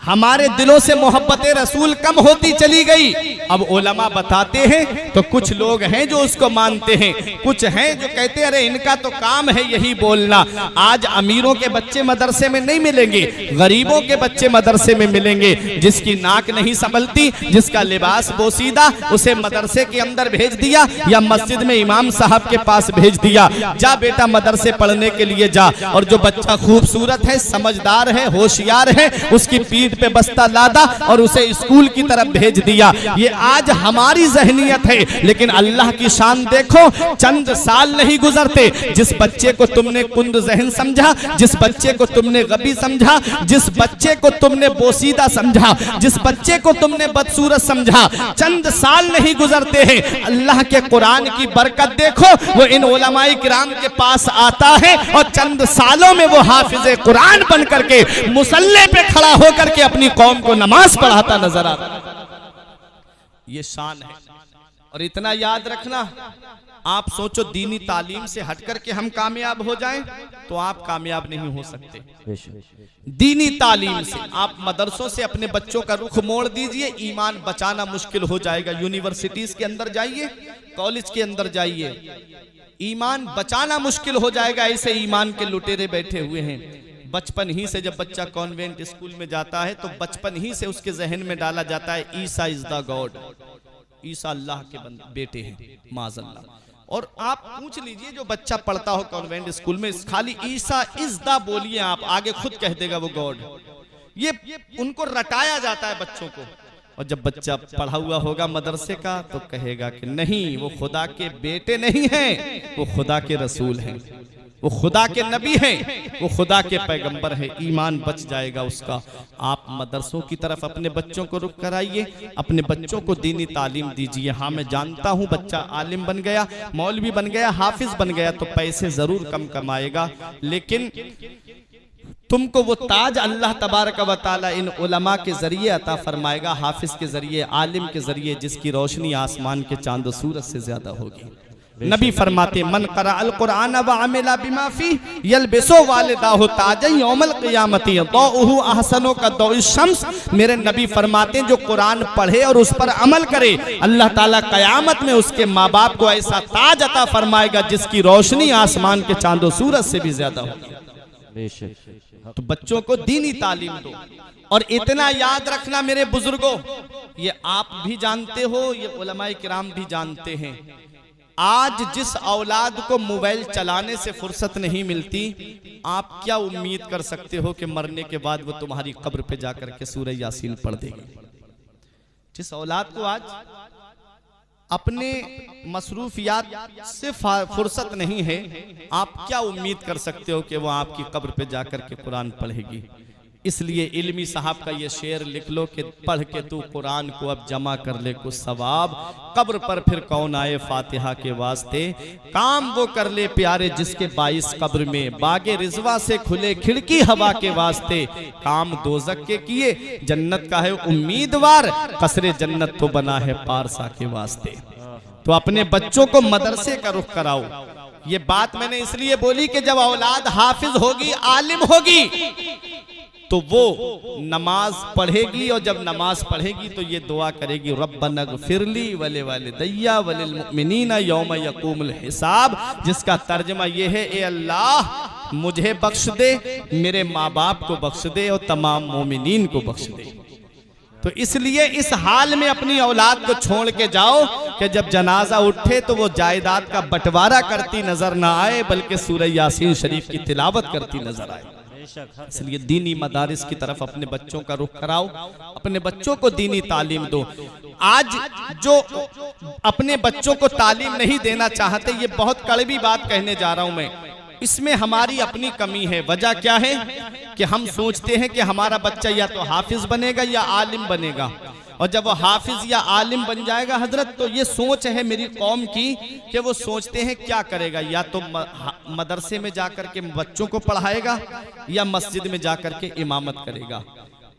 हमारे दिलों से मोहब्बत रसूल कम होती चली गई। अब उलमा बताते हैं तो कुछ लोग हैं जो उसको मानते हैं, कुछ हैं जो कहते हैं अरे इनका तो काम है यही बोलना। आज अमीरों के बच्चे मदरसे में नहीं मिलेंगे, गरीबों के बच्चे मदरसे में मिलेंगे। जिसकी नाक नहीं संभलती, जिसका लिबास बोसीदा, उसे मदरसे के अंदर भेज दिया या मस्जिद में इमाम साहब के पास भेज दिया, जा बेटा मदरसे पढ़ने के लिए जा। और जो बच्चा खूबसूरत है, समझदार है, होशियार है, उसकी पीठ पे बस्ता लादा और उसे स्कूल की तरफ भेज दिया। ये आज हमारी ज़हनियत है। लेकिन अल्लाह की शान देखो, चंद साल नहीं गुजरते, जिस बच्चे को तुमने कुंद ज़हन समझा, जिस बच्चे को तुमने गबी समझा, जिस बच्चे को तुमने बोसीदा समझा, जिस बच्चे को तुमने बदसूरत समझा, चंद साल नहीं गुजरते हैं, अल्लाह के कुरान की बरकत देखो, वो इन उलमाए किराम के पास आता है और चंद सालों में वो हाफिज़े कुरान बन करके मुसल्ले पे खड़ा होकर के अपनी कौम को नमाज पढ़ाता नजर आता। ये शान है। और इतना याद रखना, आप सोचो दीनी तालीम से हटकर के हम कामयाब हो जाएं तो आप कामयाब नहीं हो सकते। दीनी तालीम से आप मदरसों से अपने बच्चों का रुख मोड़ दीजिए, ईमान बचाना मुश्किल हो जाएगा। यूनिवर्सिटीज के अंदर जाइए, कॉलेज के अंदर जाइए, ईमान बचाना मुश्किल हो जाएगा। ऐसे ईमान के लुटेरे बैठे हुए हैं। बचपन ही से जब बच्चा कॉन्वेंट स्कूल में जाता है तो बचपन ही से उसके जहन में डाला जाता है ईसा इज द गॉड, ईसा अल्लाह के बेटे हैं, माज़अल्लाह। और आप पूछ लीजिए जो बच्चा पढ़ता हो कॉन्वेंट स्कूल में, खाली ईसा इज द बोलिए आप, आगे खुद कह देगा वो गॉड। ये उनको रटाया जाता है बच्चों को। और जब बच्चा पढ़ा हुआ होगा मदरसे का तो कहेगा कि नहीं, वो खुदा के बेटे नहीं हैं, वो खुदा के रसूल हैं, वो खुदा के नबी हैं, वो खुदा के पैगंबर हैं। ईमान बच जाएगा उसका। आप मदरसों की तरफ अपने बच्चों को रुख कराइए, अपने बच्चों को दीनी तालीम दीजिए। हाँ, मैं जानता हूँ बच्चा आलिम बन गया, मौलवी बन गया, हाफिज बन गया तो पैसे जरूर कम कमाएगा, लेकिन तुमको वो ताज अल्लाह तबारक व तआला इन उलमा के जरिए अता फरमाएगा, हाफिज के जरिए, आलिम के जरिए, जिसकी रोशनी आसमान के चांद और सूरज से ज्यादा होगी। नबी फरमाते मन करा अल कुरान व अमिला बिमा फी यलबिसु वालिदाहु ताजन यौमल क़ियामती दौहु अहसनो का दौइ शम्स। मेरे नबी फरमाते जो कुरान पढ़े और उस पर अमल करे, अल्लाह ताला क़यामत में उसके माँ बाप को ऐसा ताज अता फरमाएगा जिसकी रोशनी आसमान के चांदो सूरज से भी ज्यादा होगी। तो बच्चों को दीनी तालीम दो। और इतना याद रखना मेरे बुजुर्गों, ये आप भी जानते हो, ये उलमाए किराम भी जानते हैं, आज जिस औलाद को मोबाइल चलाने से फुर्सत नहीं मिलती, आप क्या उम्मीद कर सकते हो कि मरने के बाद वो तुम्हारी कब्र पे जाकर के सूरह यासीन पढ़ देगी। जिस औलाद को आज अपने मसरूफियात से फुर्सत नहीं है, आप क्या उम्मीद कर सकते हो कि वो आपकी कब्र पे जाकर के कुरान पढ़ेगी। इसलिए इल्मी साहब का ये शेर लिख लो कि पढ़ के तू कुरान को अब जमा कर ले कुछ सवाब, कब्र पर फिर कौन आए फातिहा के वास्ते। काम वो कर ले प्यारे जिसके 22 कब्र में, बागे रिजवा से खुले खिड़की हवा के वास्ते। काम दोजक के किए जन्नत का है उम्मीदवार, कसरे जन्नत तो बना है पारसा के वास्ते। तो अपने बच्चों को मदरसे का रुख कराओ। ये बात मैंने इसलिए बोली कि जब औलाद हाफिज होगी, आलिम होगी, तो वो नमाज पढ़ेगी, और जब नमाज पढ़ेगी तो ये दुआ करेगी, रब्बना ग़फ़िरली वले वालिदैया वलिल मुमिनीना यौम यक़ूमुल हिसाब, जिसका तर्जमा ये है, ए अल्लाह मुझे बख्श दे, मेरे माँ बाप को बख्श दे और तमाम मोमिनीन को बख्श दे। तो इसलिए इस हाल में अपनी औलाद को छोड़ के जाओ कि जब जनाजा उठे तो वो जायदाद का बंटवारा करती नजर ना आए, बल्कि सूरह यासीन शरीफ की तिलावत करती नजर आए। इसलिए दीनी मदारिस की तरफ अपने बच्चों का रुख कराओ, अपने बच्चों को दीनी तालीम दो। आज जो अपने बच्चों को तालीम नहीं देना चाहते, ये बहुत कड़वी बात कहने जा रहा हूं मैं, इसमें हमारी अपनी कमी है। वजह क्या है कि हम सोचते हैं कि हमारा बच्चा या तो हाफिज बनेगा या आलिम बनेगा, और जब वो हाफिज या आलिम बन जाएगा हजरत, तो ये सोच है मेरी कौम की कि वो सोचते हैं क्या करेगा, या तो मदरसे में जाकर के बच्चों को पढ़ाएगा या मस्जिद में जाकर के इमामत करेगा।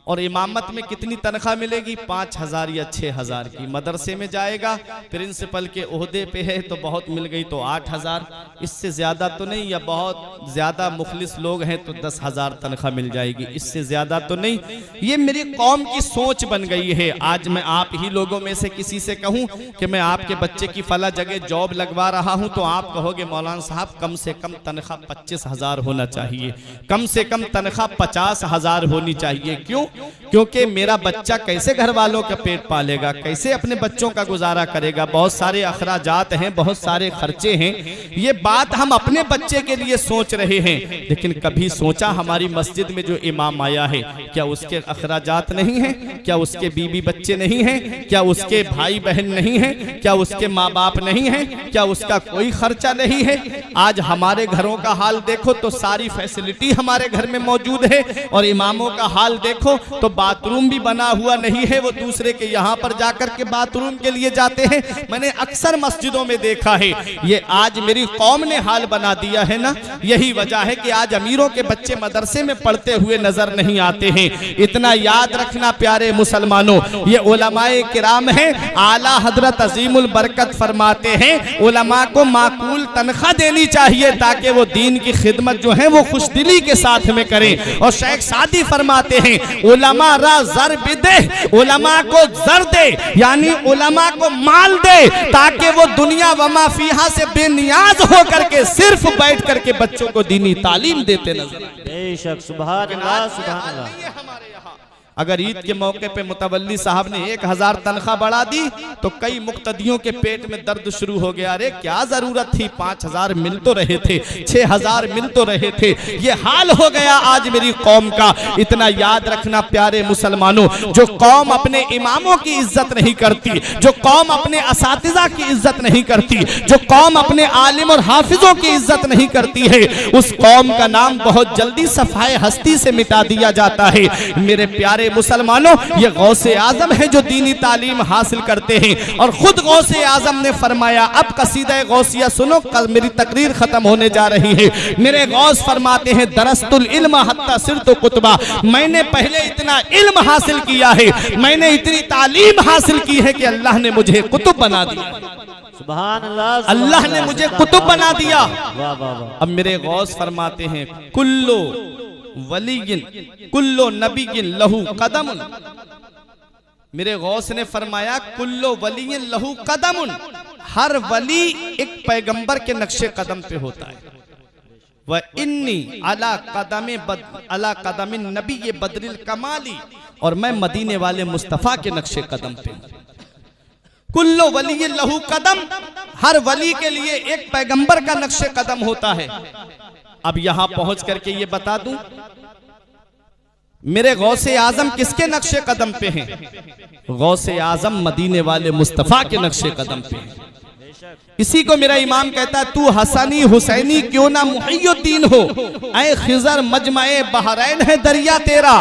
और इमामत में कितनी तनख्वाह मिलेगी? 5,000 या 6,000 की। मदरसे में जाएगा, प्रिंसिपल के ओहदे पे है तो बहुत मिल गई तो 8,000, इससे ज़्यादा तो नहीं, या बहुत ज़्यादा मुखलिस लोग हैं तो 10,000 तनख्वाह मिल जाएगी, इससे ज़्यादा तो नहीं। ये मेरी कौम की सोच बन गई है। आज मैं आप ही लोगों में से किसी से कहूँ कि मैं आपके बच्चे की फला जगह जॉब लगवा रहा हूँ, तो आप कहोगे मौलाना साहब कम से कम तनख्वाह 25,000 होना चाहिए, कम से कम तनख्वाह 50,000 होनी चाहिए। क्यों? क्योंकि मेरा बच्चा कैसे घर वालों का पेट पालेगा, कैसे अपने बच्चों का गुजारा करेगा, बहुत सारे अखराजात हैं, बहुत सारे खर्चे हैं। ये बात हम अपने बच्चे के लिए सोच रहे हैं, लेकिन कभी सोचा हमारी मस्जिद में जो इमाम आया है, क्या उसके अखराजात नहीं हैं? क्या उसके बीवी बच्चे नहीं हैं? क्या उसके भाई बहन नहीं हैं? क्या उसके माँ बाप नहीं हैं? क्या उसका कोई खर्चा नहीं है? आज हमारे घरों का हाल देखो तो सारी फैसिलिटी हमारे घर में मौजूद है, और इमामों का हाल देखो तो बाथरूम भी बना हुआ नहीं है, वो दूसरे के यहाँ पर जाकर के बाथरूम के लिए जाते हैं। मैंने अक्सर मस्जिदों में देखा है। ये आज मेरी कौम ने हाल बना दिया है ना, यही वजह है कि आज अमीरों के बच्चे मदरसे में पढ़ते हुए नजर नहीं आते हैं। इतना याद रखना प्यारे मुसलमानों, ये उलमाए किराम हैं, आला हजरत अजीमुल बरकत फरमाते हैं उलमा को माकूल तनख्वाह देनी चाहिए ताकि वो दीन की खिदमत जो है वो खुशदिली के साथ में करें। और शेख सादी फरमाते हैं उलमा रा जर भी दे, उलमा को जर दे, यानी उलमा को माल दे, ताकि वो दुनिया व माफिया से बेनियाज होकर के सिर्फ बैठ करके बच्चों को दीनी तालीम देते नजर। बेशक, सुभान अल्लाह, सुभान अल्लाह। अगर ईद के मौके पे मुतवल्ली साहब ने 1,000 तनख्वाह बढ़ा दी तो कई मुक्तदियों के पेट में दर्द शुरू हो गया। अरे क्या जरूरत थी, 5,000 मिल तो रहे थे, 6,000 मिल तो रहे थे। ये हाल हो गया आज मेरी कौम का। इतना याद रखना प्यारे मुसलमानों, जो कौम अपने इमामों की इज्जत नहीं करती, जो कौम अपने असातिज़ा की इज्जत नहीं करती, जो कौम अपने आलिम और हाफिजों की इज्जत नहीं करती है, उस कौम का नाम बहुत जल्दी सफाए हस्ती से मिटा दिया जाता है। मेरे प्यारे मुसलमानों, ये गौसे आजम है जो दीनी तालीम हासिल करते हैं, और खुद गौसे आजम ने फरमाया, अब कसीदा गौसिया सुनो, कल मेरी तकरीर खत्म होने जा रही है। मेरे गौस फरमाते हैं दरस्तुल इल्म हत्ता सिरतु कुतबा, मैंने पहले इतना इल्म हासिल किया है, मैंने इतनी तालीम हासिल की है कि अल्लाह ने मुझे कुतुब बना दिया। सुभान अल्लाह, अल्लाह ने मुझे कुतुब बना दिया। वाह वाह वाह। अब मेरे गौस फरमाते हैं कुल्लो वलीगिन कुल्लो नबीगिन लहू कदमुन, मेरे गौस ने फरमाया कुल्लो वलीगिन लहू कदमुन, हर वली एक पैगंबर के नक्शे कदम पे होता है। वह इन्नी अला कदमिन नबी ये बदरिल कमाली, और मैं मदीने वाले मुस्तफ़ा के नक्शे कदम पे। कुल्लो वली लहू कदम, हर वली के लिए एक पैगंबर का नक्शे कदम होता है। अब यहां पहुंच करके ये बता दूं, मेरे गौसे आजम किसके नक्शे कदम पे हैं? गौसे आजम मदीने वाले मुस्तफ़ा के नक्शे कदम पे हैं। इसी को मेरा इमाम कहता है, तू हसनी हुसैनी क्यों ना मुहियुद्दीन हो, ऐ खिजर मजमाए बहरैन है दरिया तेरा।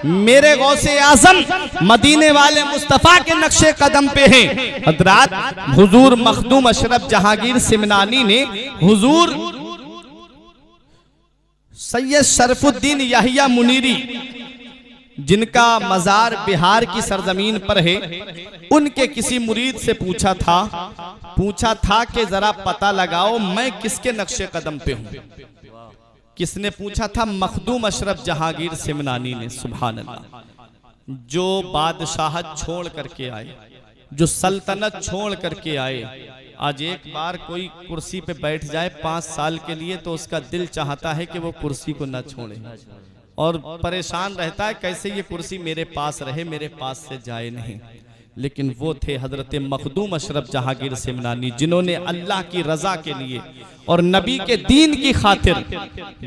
मेरे गौसे आजम मदीने वाले मुस्तफ़ा के नक्शे कदम पे हैं। हजरात हुजूर मखदूम अशरफ जहांगीर सिमनानी ने हुजूर सैयद शरफुद्दीन याहिया मुनीरी, जिनका मजार बिहार की सरजमीन पर है, उनके किसी मुरीद से पूछा था कि जरा पता लगाओ मैं किसके नक्शे कदम पे हूं, किसने पूछा था? मखदूम अशरफ जहांगीर सिमनानी ने। सुभान अल्लाह। जो बादशाहत छोड़ करके आए, जो सल्तनत छोड़ करके आए, आज एक बार कोई कुर्सी पे बैठ जाए 5 साल के लिए तो उसका दिल चाहता है कि वो कुर्सी को न छोड़े और परेशान रहता है कैसे ये कुर्सी मेरे पास रहे, मेरे पास से जाए नहीं। लेकिन वो थे हजरत मखदूम अशरफ जहांगीर सिमनानी, जिन्होंने अल्लाह की रजा के लिए और नबी के दीन की खातिर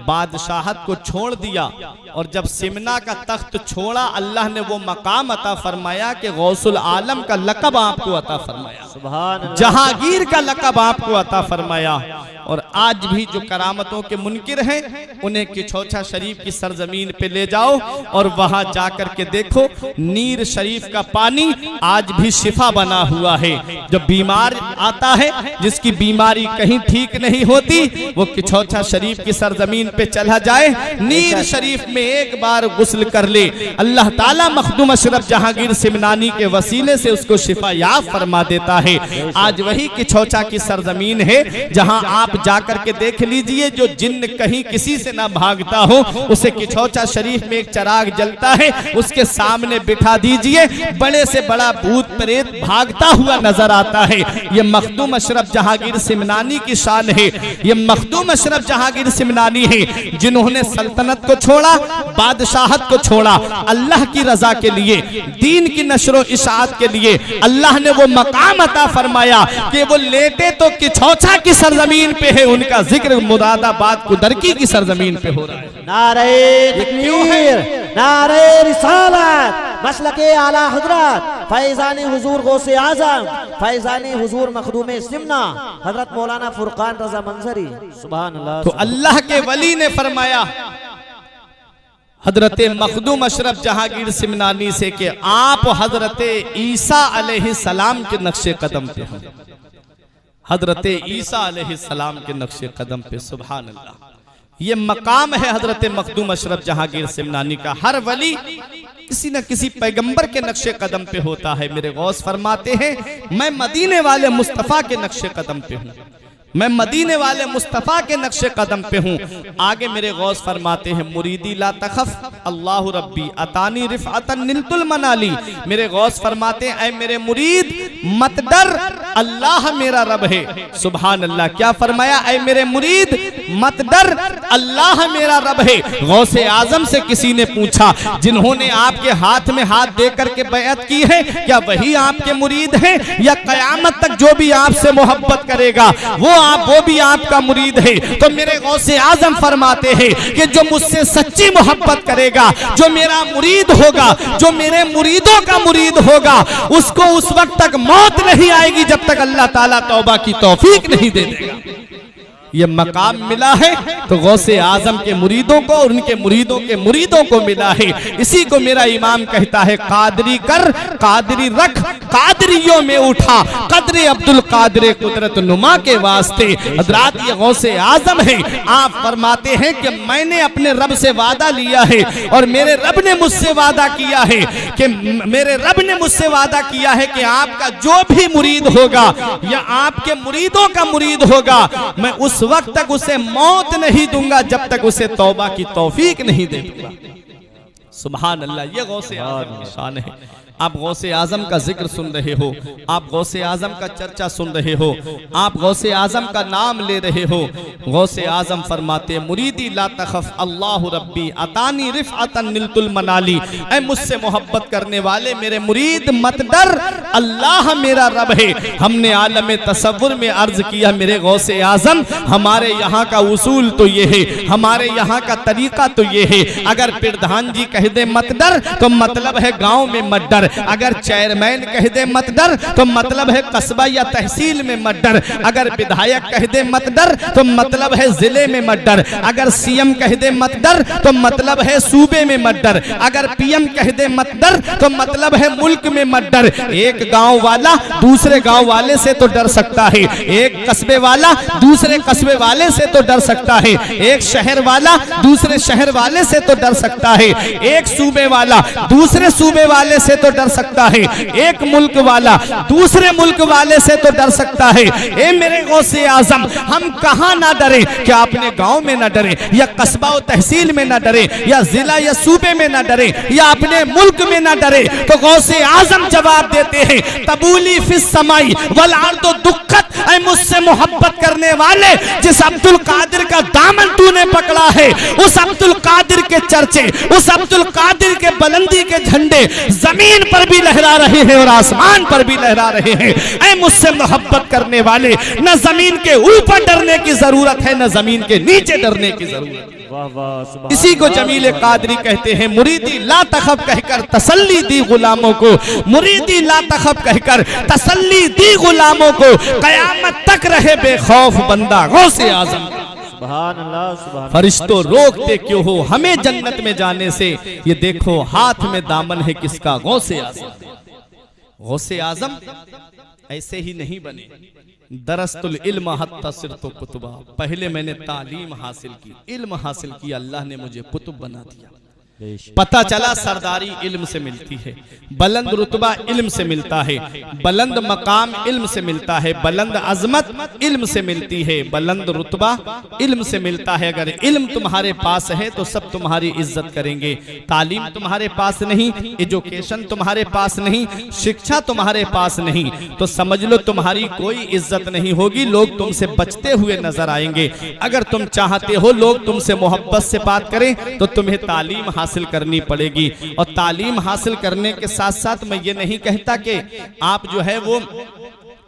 बादशाहत को छोड़ दिया। और जब सिमना का तख्त छोड़ा, अल्लाह ने वो मकाम अता फरमाया कि गौसुल आलम का लक़ब आपको अता फरमाया, सुभान अल्लाह, जहांगीर का लक़ब आपको अता फरमाया। और आज भी जो करामतों के मुनकिर हैं, उन्हें किछौछा शरीफ की सरजमीन पे ले जाओ और वहां जाकर के देखो, नीर शरीफ का पानी आज भी शिफा बना हुआ है। जो बीमार आता है, जिसकी बीमारी कहीं ठीक नहीं होती, वो किछौछा शरीफ की सरजमीन पे चला जाए, नीर शरीफ में एक बार गुस्ल कर ले, अल्लाह ताला मखदूम अशरफ जहांगीर सिमनानी के वसीले से उसको शिफा याब फरमा देता है। आज वही किछौछा की सरजमीन है जहां आप जाकर के देख लीजिए, जो जिन्न कहीं किसी से ना भागता हो, उसे किछौछा शरीफ में एक चराग जलता है, उसके सामने बिठा दीजिए, बड़े से बड़ा भूत प्रेत भागता हुआ नजर आता है। ये मखदूम अशरफ जहांगीर सिमनानी की शान है। ये मखदूम अशरफ जहांगीर सिमनानी है जिन्होंने सल्तनत को छोड़ा, बादशाहत को छोड़ा, अल्लाह की रजा के लिए, दीन की नशरो इशाअत के लिए। अल्लाह ने वो मकाम अता फरमाया कि वो लेटे तो किछौछा की सरजमीन पे है, उनका जिक्र मुरादाबाद कुदरकी की सरजमीन पे हो रहा है। नारे तकबीर, नारे रिसालत, मसलके आला हजरत फैजानी हुजूर गौसे आजम, फैजानी हुजूर मखदूम सिमना हजरत मौलाना फुरकान रजा मंजरी, सुभान अल्लाह। तो अल्लाह के वली ने फरमाया हजरत मखदूम अशरफ जहांगीर सिमनानी से कि आप हजरत ईसा अलैहिस्सलाम के नक्शे कदम पे हैं, हजरत ईसा अलैहिस्सलाम के नक्शे कदम पे। सुभान अल्लाह। ये मकाम है हजरत मखदूम अशरफ जहांगीर सिमनानी का। हर वली किसी न किसी पैगंबर के नक्शे कदम पे होता है। मेरे गौस फरमाते हैं, मैं मदीने वाले मुस्तफ़ा के नक्शे कदम पे हूँ, मैं मदीने वाले मुस्तफ़ा के नक्शे कदम पे हूँ। आगे मेरे गौस फरमाते हैं, मुरीदी ला तखफ अल्लाह रब्बी अतानी रिफ़अतन निलतुल मनाली। मेरे गौस फरमाते हैं, ऐ मेरे मुरीद मत डर, अल्लाह मेरा रब है। सुभान अल्लाह। क्या फरमाया? ऐ मेरे मुरीद मत डर, अल्लाह मेरा रब है। गौसे आजम से किसी ने पूछा, जिन्होंने आपके हाथ में हाथ दे करके बैअत की है, क्या वही आपके मुरीद हैं या कयामत तक जो भी आपसे मोहब्बत करेगा वो भी आपका मुरीद है? तो मेरे गौसे आजम फरमाते हैं कि जो मुझसे सच्ची मोहब्बत करेगा, जो मेरा मुरीद होगा, जो मेरे मुरीदों का मुरीद होगा, उसको उस वक्त तक मौत नहीं आएगी जब तक अल्लाह ताला तौबा की तौफीक नहीं दे देगा। ये मकाम मिला है तो गौसे आजम के मुरीदों को और उनके मुरीदों के मुरीदों को मिला है। इसी को मेरा इमाम कहता है, कादरी कर कादरी रख, कादरियों में उठा, कदरे अब्दुल कादरे कुदरत नुमा के वास्ते। हजरात, ये गौसे आजम है। आप फरमाते हैं कि मैंने अपने रब से वादा लिया है और मेरे रब ने मुझसे वादा किया है कि मेरे रब ने मुझसे वादा किया है कि आपका जो भी मुरीद होगा या आपके मुरीदों का मुरीद होगा, मैं उस वक्त तक उसे मौत नहीं दूंगा जब तक उसे तौबा की तौफीक नहीं दे दूंगा। सुभान अल्लाह। ये गौसे आजम की शान है। आप गौसे आजम का जिक्र सुन रहे हो, आप गौसे आजम का चर्चा सुन रहे हो, आप गौसे आजम का नाम ले रहे हो। गौसे आजम फरमाते, मुरीदी ला तखफ अल्लाह रब्बी अतानी रिफ़अतन निलतुल मनाली। ऐ मुझसे मोहब्बत करने वाले मेरे मुरीद मत डर, अल्लाह मेरा रब है। हमने आलम तसव्वुर में अर्ज किया, मेरे गौसे आजम, हमारे यहाँ का उसूल तो ये है, हमारे यहाँ का तरीका तो ये है, अगर प्रधान जी कह दे मत डर तो मतलब है गाँव में मत डर, अगर चेयरमैन कह दे मत डर तो मतलब है कस्बा या तहसील में मत डर, अगर विधायक कह दे मत डर तो मतलब है जिले में मत डर, अगर सीएम कह दे मत डर तो मतलब है सूबे में मत डर, अगर पीएम कह दे मत डर तो मतलब है मुल्क में मत डर। एक गांव वाला दूसरे गांव वाले से तो डर सकता है, एक कस्बे वाला दूसरे कस्बे वाले से तो डर सकता है, एक शहर वाला दूसरे शहर वाले से तो डर सकता है, एक सूबे वाला दूसरे सूबे वाले से तो डर सकता है, एक मुल्क वाला दूसरे मुल्क वाले से तो डर सकता है। ए मेरे गौसे आजम, हम कहाँ ना डरे? क्या अपने गांव में ना डरे, या कस्बा और तहसील में ना डरे, या जिला या सूबे में ना डरे, या अपने मुल्क में ना डरे? तो गौसे आजम जवाब देते हैं, तबूली फिस समाई वल अर्दो दुक्कत, ऐ मुझसे मोहब्बत करने वाले, जिस अब्दुल कादिर का दामन तूने पकड़ा है, उस अब्दुल कादिर के चर्चे, उस अब्दुल कादिर के बुलंदी के झंडे जमीन पर भी लहरा रहे हैं और आसमान पर भी लहरा रहे हैं। ऐ मुझसे मोहब्बत करने वाले, न जमीन के ऊपर डरने की जरूरत है, न जमीन के नीचे डरने की जरूरत है। इसी को जमील कादरी कहते हैं, मुरीदी ला तखफ कहकर तसल्ली दी गुलामों को, मुरीदी ला तखफ कहकर तसल्ली दी गुलामों को, कयामत तक रहे बेखौफ बंदा गौसे आजम। सुभान अल्लाह, सुभान। फरिश्तों रोकते क्यों हो हमें जन्नत में जाने से, ये देखो हाथ में दामन है किसका, गौसे आजम। गौसे आजम ऐसे ही नहीं बने, दरस्तुल इल्म हत्ता सिरतो कुतुबा, पहले मैंने तालीम हासिल की, इल्म हासिल किया, अल्लाह ने मुझे कुतुब बना दिया। पता चला सरदारी इल्म से मिलती है, बुलंद रुतबा इल्म से मिलता है, बुलंद मकाम इल्म से मिलता है, बुलंद अजमत इल्म से मिलती है, बुलंद रुतबा इल्म से मिलता है। अगर इल्म तुम्हारे पास है तो सब तुम्हारी इज्जत करेंगे। तालीम तुम्हारे पास नहीं, एजुकेशन तुम्हारे पास नहीं, शिक्षा तुम्हारे पास नहीं, तो समझ लो तुम्हारी कोई इज्जत नहीं होगी, लोग तुमसे बचते हुए नजर आएंगे। अगर तुम चाहते हो लोग तुमसे मोहब्बत से बात करें तो तुम्हें तालीम हासिल करनी पड़ेगी। और तालीम हासिल करने के साथ साथ मैं ये नहीं कहता कि आप जो है वो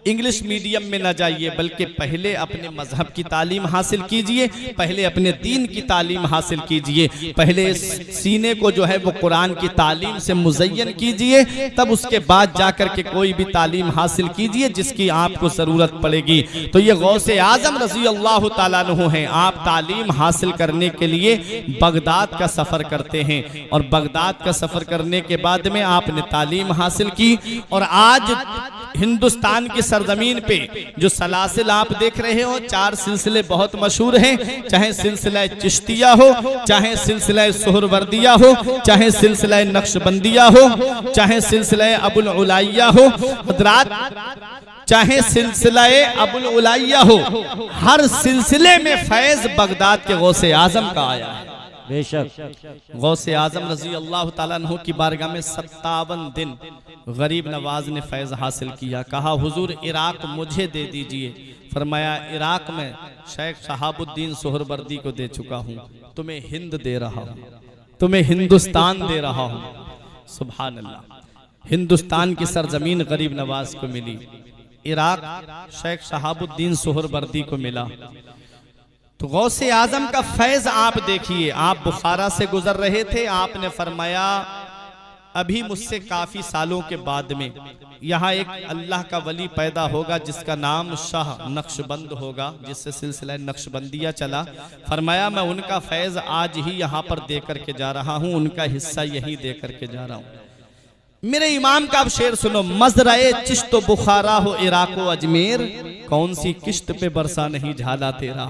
इंग्लिश मीडियम में न जाइए, बल्कि पहले अपने मजहब की तालीम हासिल कीजिए, पहले अपने दीन की तालीम हासिल कीजिए, पहले सीने को जो है वो कुरान की तालीम से मुज़य्यन कीजिए, तब उसके बाद जाकर के कोई भी तालीम हासिल कीजिए जिसकी आपको ज़रूरत पड़ेगी। तो ये गौसे आज़म रज़ी अल्लाह ताला अन्हु हैं। आप तालीम हासिल करने के लिए बगदाद का सफ़र करते हैं, और बगदाद का सफ़र करने के बाद में आपने तालीम हासिल की, और आज हिंदुस्तान की सरजमीन पे जो सलासिल आप देख रहे हो, 4 सिलसिले बहुत मशहूर हैं, चाहे सिलसिला चिश्तिया हो, चाहे सिलसिला सुहरवर्दिया हो, चाहे सिलसिला नक्शबंदिया हो, चाहे सिलसिला अबुल उलाइया हो, हजरात चाहे सिलसिला अबुल उलाइया हो, हर सिलसिले में फैज बगदाद के गौसे आजम का आया है। बेशक गौसे आजम रजी अल्लाह ताला अन्हु की बारगाह में 57 दिन गरीब नवाज ने फैज़ हासिल किया। कहा हुजूर इराक मुझे दे दीजिए। फरमाया इराक में शेख शहाबुद्दीन सुहरवर्दी को दे चुका हूँ, तुम्हें हिंद दे रहा हूँ, तुम्हें हिंदुस्तान दे रहा हूँ। सुभान अल्लाह, हिंदुस्तान की सरजमीन गरीब नवाज को मिली, इराक शेख शहाबुद्दीन सुहरवर्दी को मिला। तो गौसे आजम का फैज आप देखिए। आप बुखारा से गुजर रहे थे, आपने फरमाया अभी मुझसे काफी सालों के बाद में यहाँ एक अल्लाह का वली पैदा होगा जिसका नाम शाह नक्शबंद होगा, जिससे सिलसिला नक्शबंदिया चला। फरमाया मैं उनका फैज आज ही यहाँ पर दे करके जा रहा हूँ, उनका हिस्सा यही दे करके जा रहा हूँ। मेरे इमाम का आप शेर सुनो, मजराए चिश्तो बुखारा हो इराको अजमेर, कौन सी किश्त पे बरसा नहीं झाला तेरा।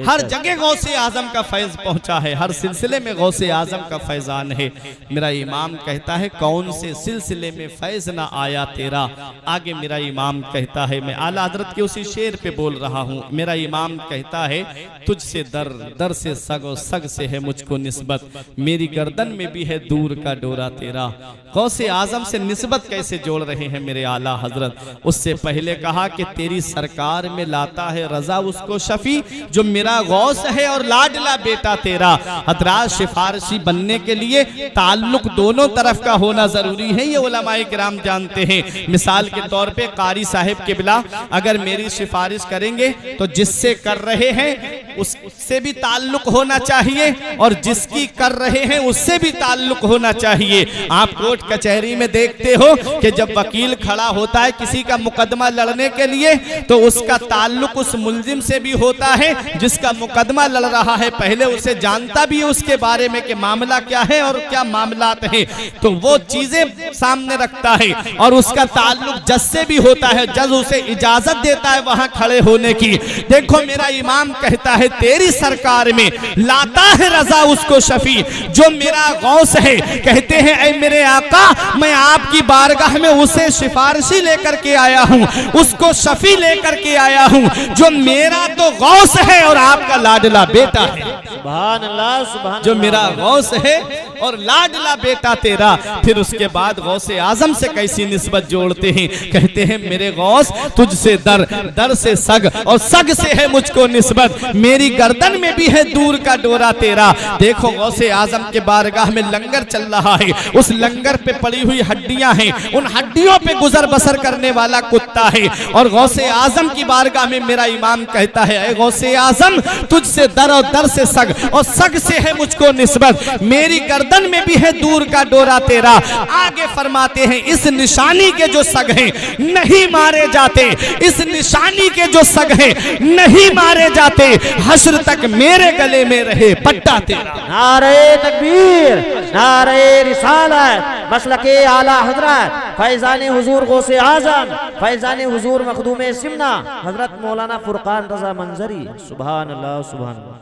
हर जगह गौसे आजम का फैज पहुंचा है, हर सिलसिले में गौसे आजम का फैजान है। मेरा इमाम कहता है कौन से सिलसिले में फैज ना आया तेरा। आगे मेरा इमाम कहता है, मैं आला हजरत के उसी शेर पे बोल रहा हूँ। मेरा इमाम कहता है तुझसे दर दर से सगो सग से है मुझको निस्बत, मेरी गर्दन में भी है दूर का डोरा तेरा। गौसे आजम से निस्बत कैसे जोड़ रहे हैं मेरे आला हजरत। उससे पहले कहा कि तेरी सरकार में लाता है रजा उसको शफी, जो मेरा गौस है और लाडला बेटा तेरा। हजरात सिफारिशी बनने के लिए ताल्लुक दोनों तरफ का होना जरूरी है, ये उलमाए किराम जानते हैं। मिसाल के तौर पे कारी साहिब किबला अगर मेरी सिफारिश करेंगे तो जिससे कर रहे हैं उससे भी ताल्लुक होना चाहिए, और जिसकी कर रहे हैं उससे भी ताल्लुक होना चाहिए। आप कोर्ट कचहरी में देखते हो कि जब वकील खड़ा होता है किसी का मुकदमा लड़ने के लिए, तो उसका ताल्लुक उस मुल्जिम से भी होता है जिसका मुकदमा लड़ रहा है पहले उसे जानता भी है उसके बारे में कि मामला क्या है और क्या मामलात हैं, तो वो चीजें सामने रखता है और उसका ताल्लुक जज से भी होता है, जज उसे इजाजत देता है वहां खड़े होने की। देखो मेरा इमाम कहता है तेरी सरकार में लाता है रजा उसको शफी जो मेरा गौस है। कहते हैं ऐ मेरे आका मैं आपकी बारगाह में उसे सिफारिशी लेकर के आया हूँ, उसको शफी लेकर के आया हूँ जो मेरा तो गौस है और आपका लाडला बेटा है। सुभान अल्लाह, सुभान जो मेरा गौस है और लाडला बेटा तेरा। फिर उसके बाद गौसे आजम से कैसी निस्बत जोड़ते हैं, कहते हैं मेरे गौस तुझसे दर, दर से सग और सग से है मुझको निस्बत, मेरी गर्दन में भी है दूर का डोरा तेरा। देखो गौसे आजम के बारगाह में लंगर चल रहा है, उस लंगर पे पड़ी हुई हड्डियां हैं, उन हड्डियों पे गुजर बसर करने वाला कुत्ता है। और गौसे आजम की बारगाह में मेरा इमाम कहता है ऐ गौसे आजम तुझसे दर और दर से सग और सग से है मुझको निस्बत, मेरी गर्दन में भी है दूर का डोरा तेरा। आगे फरमाते हैं इस निशानी के जो सग हैं नहीं मारे जाते, इस निशानी के जो सग हैं नहीं मारे जाते, हश्र तक मेरे गले में रहे पट्टा तेरा। नारे तकबीर, नारे रिसालत, मसलके आला हजरत फैजान हुजूर गौसे आजम, फैजान हुजूर मखदूम सिमना हजरत मौलाना फुरकान रजा मंजरी। सुभान अल्लाह, सुभान अल्लाह,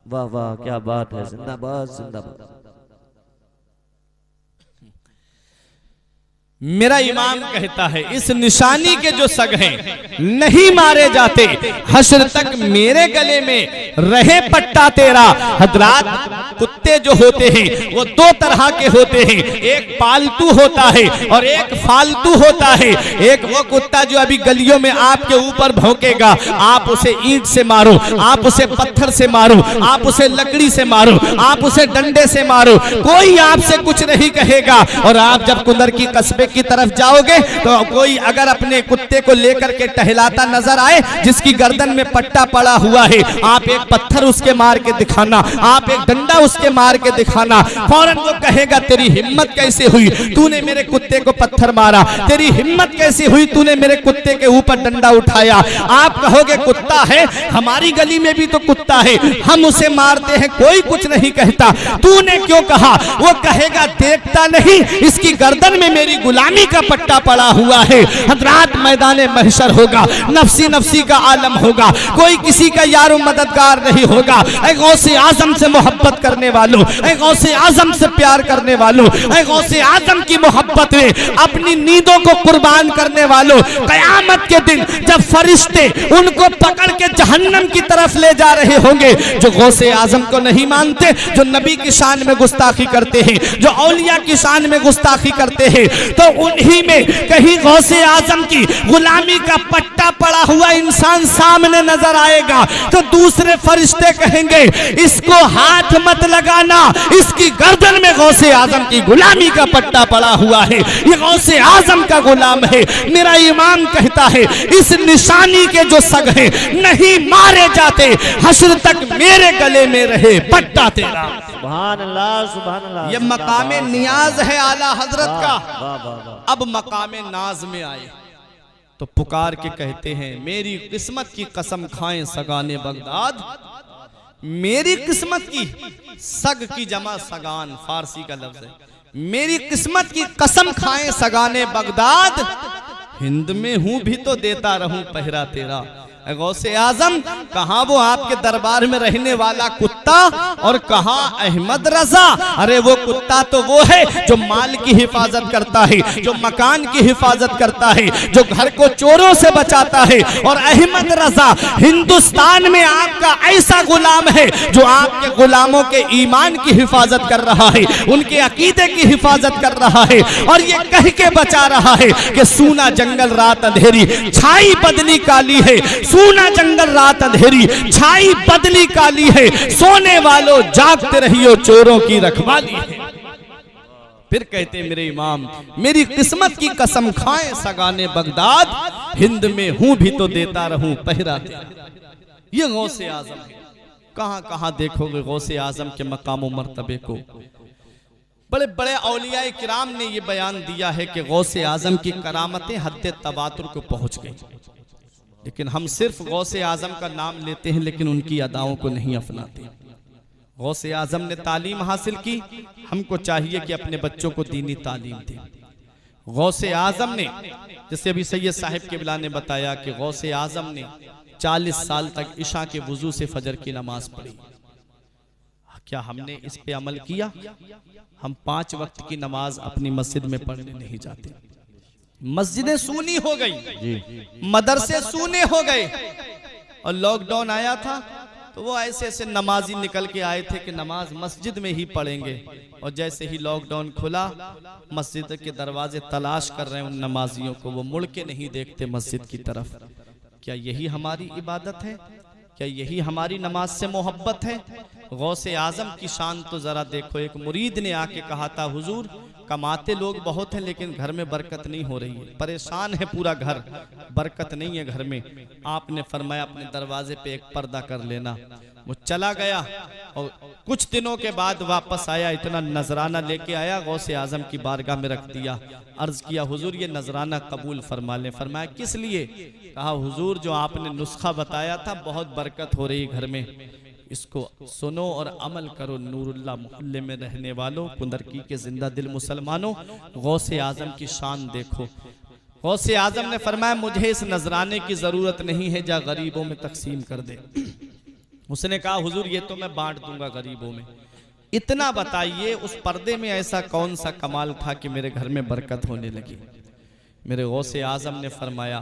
वाह वाह क्या बात है, जिंदाबाद जिंदाबाद। मेरा इमाम कहता है इस निशानी के जो सग हैं नहीं मारे जाते, हश्र तक मेरे गले में रहे पट्टा तेरा। हजरात कुत्ते जो होते हैं वो दो तरह के होते हैं, एक पालतू होता है और एक फालतू होता है। एक वो कुत्ता जो अभी गलियों में आपके ऊपर भौंकेगा, आप उसे ईंट से मारो, आप उसे पत्थर से मारो, आप उसे लकड़ी से मारो, आप उसे डंडे से मारो, कोई आपसे कुछ नहीं कहेगा। और आप जब कुंदर की कस्बे की तरफ जाओगे तो कोई अगर अपने कुत्ते को लेकर के टहलाता नजर आए जिसकी गर्दन में पट्टा पड़ा हुआ है, आप एक पत्थर उसके मार के दिखाना, आप एक डंडा उसके मार के दिखाना, फौरन वो कहेगा तेरी हिम्मत कैसे हुई तूने मेरे कुत्ते को पत्थर मारा, तेरी हिम्मत कैसे हुई तूने मेरे कुत्ते के ऊपर डंडा उठाया। आप कहोगे कुत्ता है, हमारी गली में भी तो कुत्ता है, हम उसे मारते हैं कोई कुछ नहीं कहता, तूने क्यों कहा? वो कहेगा देखता नहीं इसकी गर्दन में मेरी गुलामी का पट्टा पड़ा हुआ है। हजरात मैदान महशर होगा, नफसी नफसी का आलम होगा, कोई किसी का यारो मददगार नहीं होगा। ऐ गौसे आजम से मोहब्बत करने वालों, ऐ गौसे आजम से प्यार करने वालों, ऐ गौसे आजम की मोहब्बत में अपनी नींदों को कुर्बान करने वालों, कयामत के दिन जब फरिश्ते उनको पकड़ के जहन्नम की तरफ ले जा रहे होंगे, जो गौसे आजम को नहीं मानते, जो नबी की शान में गुस्ताखी करते हैं, जो औलिया की शान में गुस्ताखी करते हैं, तो उन्हीं में कहीं गौसे आजम की गुलामी का पट्टा पड़ा हुआ इंसान सामने नजर आएगा तो दूसरे फरिश्ते कहेंगे इसको हाथ मत लगाना, इसकी गर्दन में गौसे आजम की गुलामी का पट्टा पड़ा हुआ है, ये गौसे आजम का गुलाम है। मेरा इमाम कहता है इस निशानी के जो सग हैं नहीं मारे जाते, हश्र तक मेरे गले में रहे पट्टा तेरा। सुभान अल्लाह, सुभान अल्लाह। ये मकामे नियाज है आला हजरत का। वाह वाह वाह। अब मकामे नाज में आए तो पुकार के कहते हैं मेरी किस्मत की कसम खाएं सगाने बगदाद, मेरी किस्मत की, सग की जमा सगान फारसी का लफ्ज है, मेरी किस्मत की कसम खाएं सगाने बगदाद, हिंद में हूं भी तो देता रहूं पहरा तेरा। गौसे आजम कहां वो आपके दरबार में रहने वाला कुत्ता और कहां अहमद रजा। अरे वो कुत्ता तो वो है जो माल की हिफाजत करता है, जो मकान की हिफाजत करता है, जो घर को चोरों से बचाता है। और अहमद रजा हिंदुस्तान में आपका ऐसा गुलाम है जो आपके गुलामों के ईमान की हिफाजत कर रहा है, उनके अकीदे की हिफाजत कर रहा है और ये कह के बचा रहा है कि सूना जंगल रात अंधेरी छाई बदली काली है, सूना जंगल रात अंधेरी छाई बदली काली है, सोने वालों जागते रहियो चोरों की रखवाली है। फिर कहते मेरे इमाम मेरी किस्मत की कसम खाएं सगाने बगदाद, हिंद में हूं भी तो देता रहूं पहरा तेरा। ये गौसे आजम है। कहां कहां देखोगे गौसे आजम के मकाम और मर्तबे को। बड़े बड़े औलियाए किराम ने यह बयान दिया है कि गौसे आजम की करामतें हद तवातुर को पहुंच गई। लेकिन हम सिर्फ गौसे आजम का नाम लेते हैं लेकिन उनकी अदाओं को नहीं अपनाते। गौसे आजम ने तालीम हासिल की, हमको चाहिए कि अपने बच्चों को दीनी तालीम दें। गौसे आजम ने, जैसे अभी सैयद साहिब किबला ने बताया कि गौसे आजम ने 40 साल तक इशा के वुजू से फजर की नमाज पढ़ी। क्या हमने इस पे अमल किया? हम 5 वक्त की नमाज अपनी मस्जिद में पढ़ने नहीं जाते। मस्जिदें सूनी हो गई, मदरसे सूने हो गए, और लॉकडाउन आया था तो वो ऐसे ऐसे नमाजी निकल के आए थे कि नमाज मस्जिद में ही पढ़ेंगे, और जैसे ही लॉकडाउन खुला मस्जिद के दरवाजे तलाश कर रहे हैं उन नमाजियों को, वो मुड़ के नहीं देखते मस्जिद की तरफ। क्या यही हमारी इबादत है? क्या यही हमारी नमाज से मोहब्बत है? गौसे आजम की शान तो जरा देखो। एक मुरीद ने आके कहा था, हुजूर कमाते लोग बहुत हैं लेकिन घर में बरकत नहीं हो रही है, परेशान है पूरा घर, बरकत नहीं है घर में। आपने फरमाया अपने दरवाजे पे एक पर्दा कर लेना। वो चला गया और कुछ दिनों के बाद वापस आया, इतना नजराना लेके आया, गौसे आजम की बारगाह में रख दिया। अर्ज किया, हुजूर ये नजराना कबूल फरमा लें। फरमाया किस लिए? कहा, हुजूर जो आपने नुस्खा बताया था बहुत बरकत हो रही घर में, इसको सुनो और अमल करो। नूरुल्लाह मोहल्ले में रहने वालों, कुंदरकी के जिंदा दिल मुसलमानों, गौसे आजम की शान देखो। गौसे आजम ने फरमाया मुझे इस नजराने की जरूरत नहीं है, जा गरीबों में तकसीम कर दे। उसने कहा, हुजूर ये तो मैं बांट दूंगा गरीबों में। इतना बताइए उस पर्दे में ऐसा कौन सा कमाल था कि मेरे घर में बरकत होने लगी। मेरे गौसे आजम ने फरमाया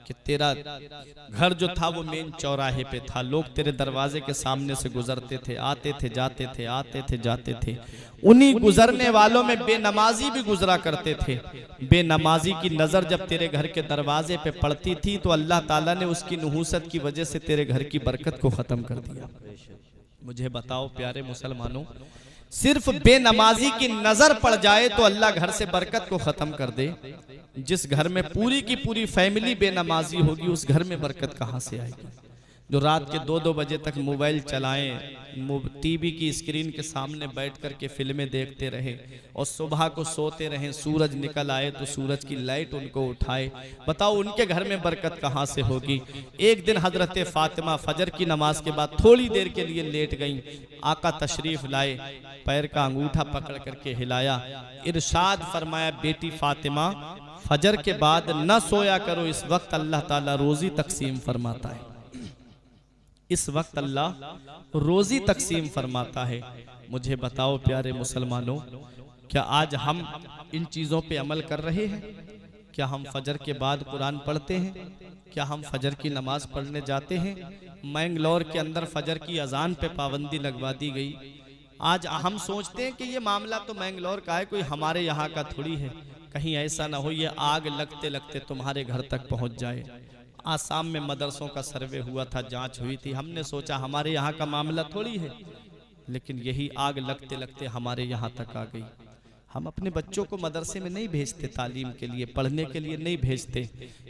कि तेरा घर जो था वो मेन चौराहे पे था, लोग तेरे दरवाजे के सामने से गुजरते थे, आते थे जाते थे, आते थे जाते थे। उन्हीं गुजरने वालों में बेनमाजी भी गुजरा करते थे। बेनमाजी की नजर जब तेरे घर के दरवाजे पे पड़ती थी तो अल्लाह ताला ने उसकी नहूसत की वजह से तेरे घर की बरकत को खत्म कर दिया। मुझे बताओ प्यारे मुसलमानों, सिर्फ बेनमाजी की नजर पड़ जाए तो अल्लाह घर से बरकत को खत्म कर दे। जिस घर में पूरी की पूरी फैमिली बेनमाजी होगी उस घर में बरकत कहाँ से आएगी? जो रात के 2-2 बजे तक मोबाइल चलाएं, टीवी की स्क्रीन के सामने बैठ कर के फिल्में देखते रहे और सुबह को सोते रहें, सूरज निकल आए तो सूरज की लाइट उनको उठाए, बताओ उनके घर में बरकत कहाँ से होगी? एक दिन हजरत फातिमा फजर की नमाज के बाद थोड़ी देर के लिए लेट गईं। आका तशरीफ लाए, पैर का अंगूठा पकड़ करके हिलाया, इरशाद फरमाया, बेटी फातिमा फजर के बाद न सोया करो, इस वक्त अल्लाह ताला रोजी तकसीम फरमाता है। इस वक्त अल्लाह रोजी तकसीम फरमाता है। मुझे बताओ प्यारे मुसलमानों, क्या आज हम इन चीज़ों पे अमल कर रहे हैं? क्या हम फजर के बाद कुरान पढ़ते हैं? क्या हम फजर की नमाज पढ़ने जाते हैं? मैंगलोर के अंदर फजर की अजान पे पाबंदी लगवा दी गई। आज हम सोचते हैं कि ये मामला तो मैंगलोर का है, कोई हमारे यहाँ का थोड़ी है। कहीं ऐसा ना हो ये आग लगते लगते तुम्हारे घर तक पहुँच जाए। आसाम में मदरसों का सर्वे हुआ था, जांच हुई थी, हमने सोचा हमारे यहाँ का मामला थोड़ी है, लेकिन यही आग लगते लगते हमारे यहाँ तक आ गई। हम अपने बच्चों को मदरसे में नहीं भेजते, तालीम के लिए, पढ़ने के लिए नहीं भेजते।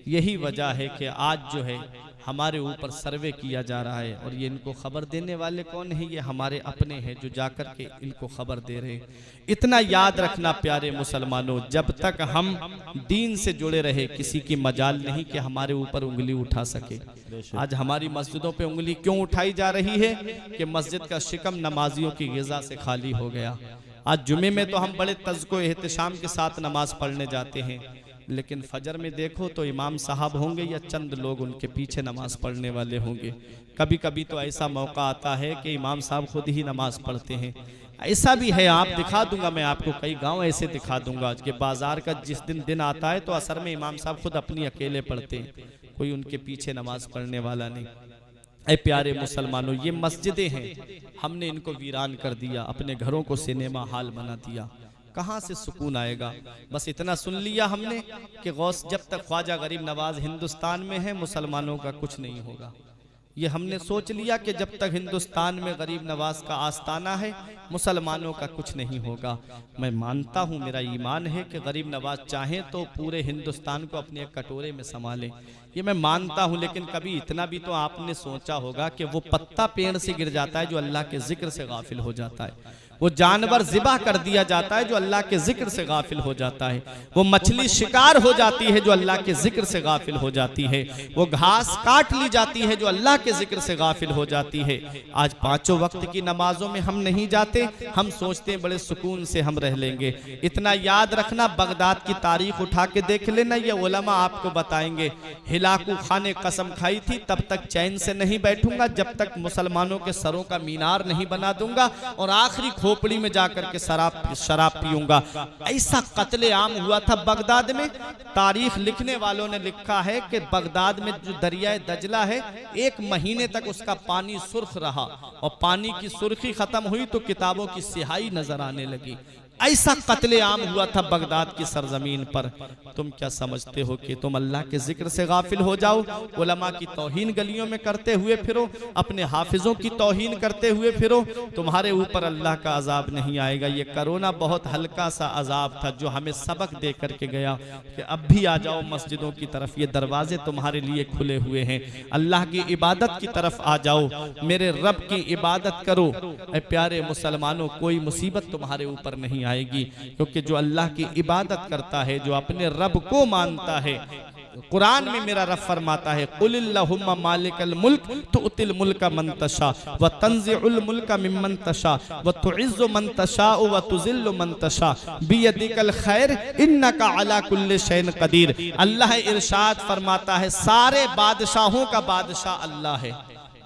यही वजह है कि आज जो है हमारे ऊपर सर्वे किया जा रहा है, और ये इनको खबर देने वाले कौन है? ये हमारे अपने हैं जो जाकर के इनको खबर दे रहे हैं। इतना याद रखना प्यारे मुसलमानों, जब तक हम दीन से जुड़े रहे किसी की मजाल नहीं कि हमारे ऊपर उंगली उठा सके। आज हमारी मस्जिदों पे उंगली क्यों उठाई जा रही है कि मस्जिद का शिकम नमाजियों की गिज़ा से खाली हो गया। आज जुमे में तो हम बड़े तज़्को एहतशाम के साथ नमाज पढ़ने जाते हैं, लेकिन फजर में देखो तो इमाम साहब होंगे या चंद लोग उनके पीछे नमाज पढ़ने वाले होंगे। कभी कभी तो ऐसा मौका आता है कि इमाम साहब खुद ही नमाज पढ़ते हैं। ऐसा भी है, आप दिखा दूंगा मैं आपको, कई गांव ऐसे दिखा दूंगा कि बाजार का जिस दिन आता है तो असर में इमाम साहब खुद अपनी अकेले पढ़ते हैं, कोई उनके पीछे नमाज पढ़ने वाला नहीं। ऐ प्यारे मुसलमानों, ये मस्जिदें हैं, हमने इनको वीरान कर दिया, अपने घरों को सिनेमा हॉल बना दिया। कहाँ से सुकून आएगा? बस इतना सुन लिया हमने कि गौस जब तक ख्वाजा गरीब नवाज हिंदुस्तान में है मुसलमानों का कुछ नहीं होगा। ये हमने सोच लिया कि जब तक हिंदुस्तान में गरीब नवाज का आस्ताना है मुसलमानों का कुछ नहीं होगा। मैं मानता हूँ, मेरा ईमान है कि गरीब नवाज चाहें तो पूरे हिंदुस्तान को अपने एक कटोरे में संभालें, ये मैं मानता हूँ। लेकिन कभी इतना भी तो आपने सोचा होगा कि वो पत्ता पेड़ से गिर जाता है जो अल्लाह के जिक्र से गाफिल हो जाता है। वो जानवर ज़िबा कर दिया जाता है जो अल्लाह के जिक्र से गाफिल हो जाता है, वो मछली शिकार हो जाती है जो अल्लाह के जिक्र से गाफिल हो जाती है, वो घास काट ली जाती है जो अल्लाह के जिक्र से गाफिल हो जाती है। आज पांचों वक्त की नमाजों में हम नहीं जाते, हम सोचते हैं बड़े सुकून से हम रह लेंगे। इतना याद रखना, बगदाद की तारीख उठा के देख लेना, ये उलमा आपको बताएंगे। हिलाकू खान ने कसम खाई थी तब तक चैन से नहीं बैठूंगा जब तक मुसलमानों के सरों का मीनार नहीं बना दूंगा और आखिरी खोपड़ी में जाकर के शराब पीऊंगा। ऐसा कत्ले आम हुआ था बगदाद में। तारीख लिखने वालों ने लिखा है कि बगदाद में जो दरियाए दजला है 1 महीने तक उसका पानी सुर्ख रहा और पानी की सुर्खी खत्म हुई तो किताबों की स्याही नजर आने लगी। ऐसा कत्ले आम हुआ था बगदाद की सरजमीन पर। तुम क्या समझते हो कि तुम अल्लाह के जिक्र से गाफिल हो जाओ, उलमा की तौहीन गलियों में करते हुए फिरो, अपने हाफिजों की तौहीन करते हुए फिरो, तुम्हारे ऊपर अल्लाह का अजाब नहीं आएगा। ये कोरोना बहुत हल्का सा अजाब था जो हमें सबक दे करके गया कि अब भी आ जाओ मस्जिदों की तरफ, ये दरवाजे तुम्हारे लिए खुले हुए हैं। अल्लाह की इबादत की तरफ आ जाओ, मेरे रब की इबादत करो। ऐ प्यारे मुसलमानों, कोई मुसीबत तुम्हारे ऊपर नहीं आएगी, क्योंकि जो अल्लाह की इबादत करता है, जो अपने रब को मानता है, कुरान में मेरा रब फरमाता है कुलिल्लाहुम्मा मालिकल मुल्क तुतिल मुल्का मन तशा व तंज़िउल मुल्का मिम्मन तशा व तुइज़्ज़ु मन तशा व तुज़िल्लु मन तशा बियदिकल खैर इन्नका अला कुल्लि शैइन कदीर। अल्लाह इरशाद फरमाता है सारे बादशाहों का बादशाह अल्लाह है,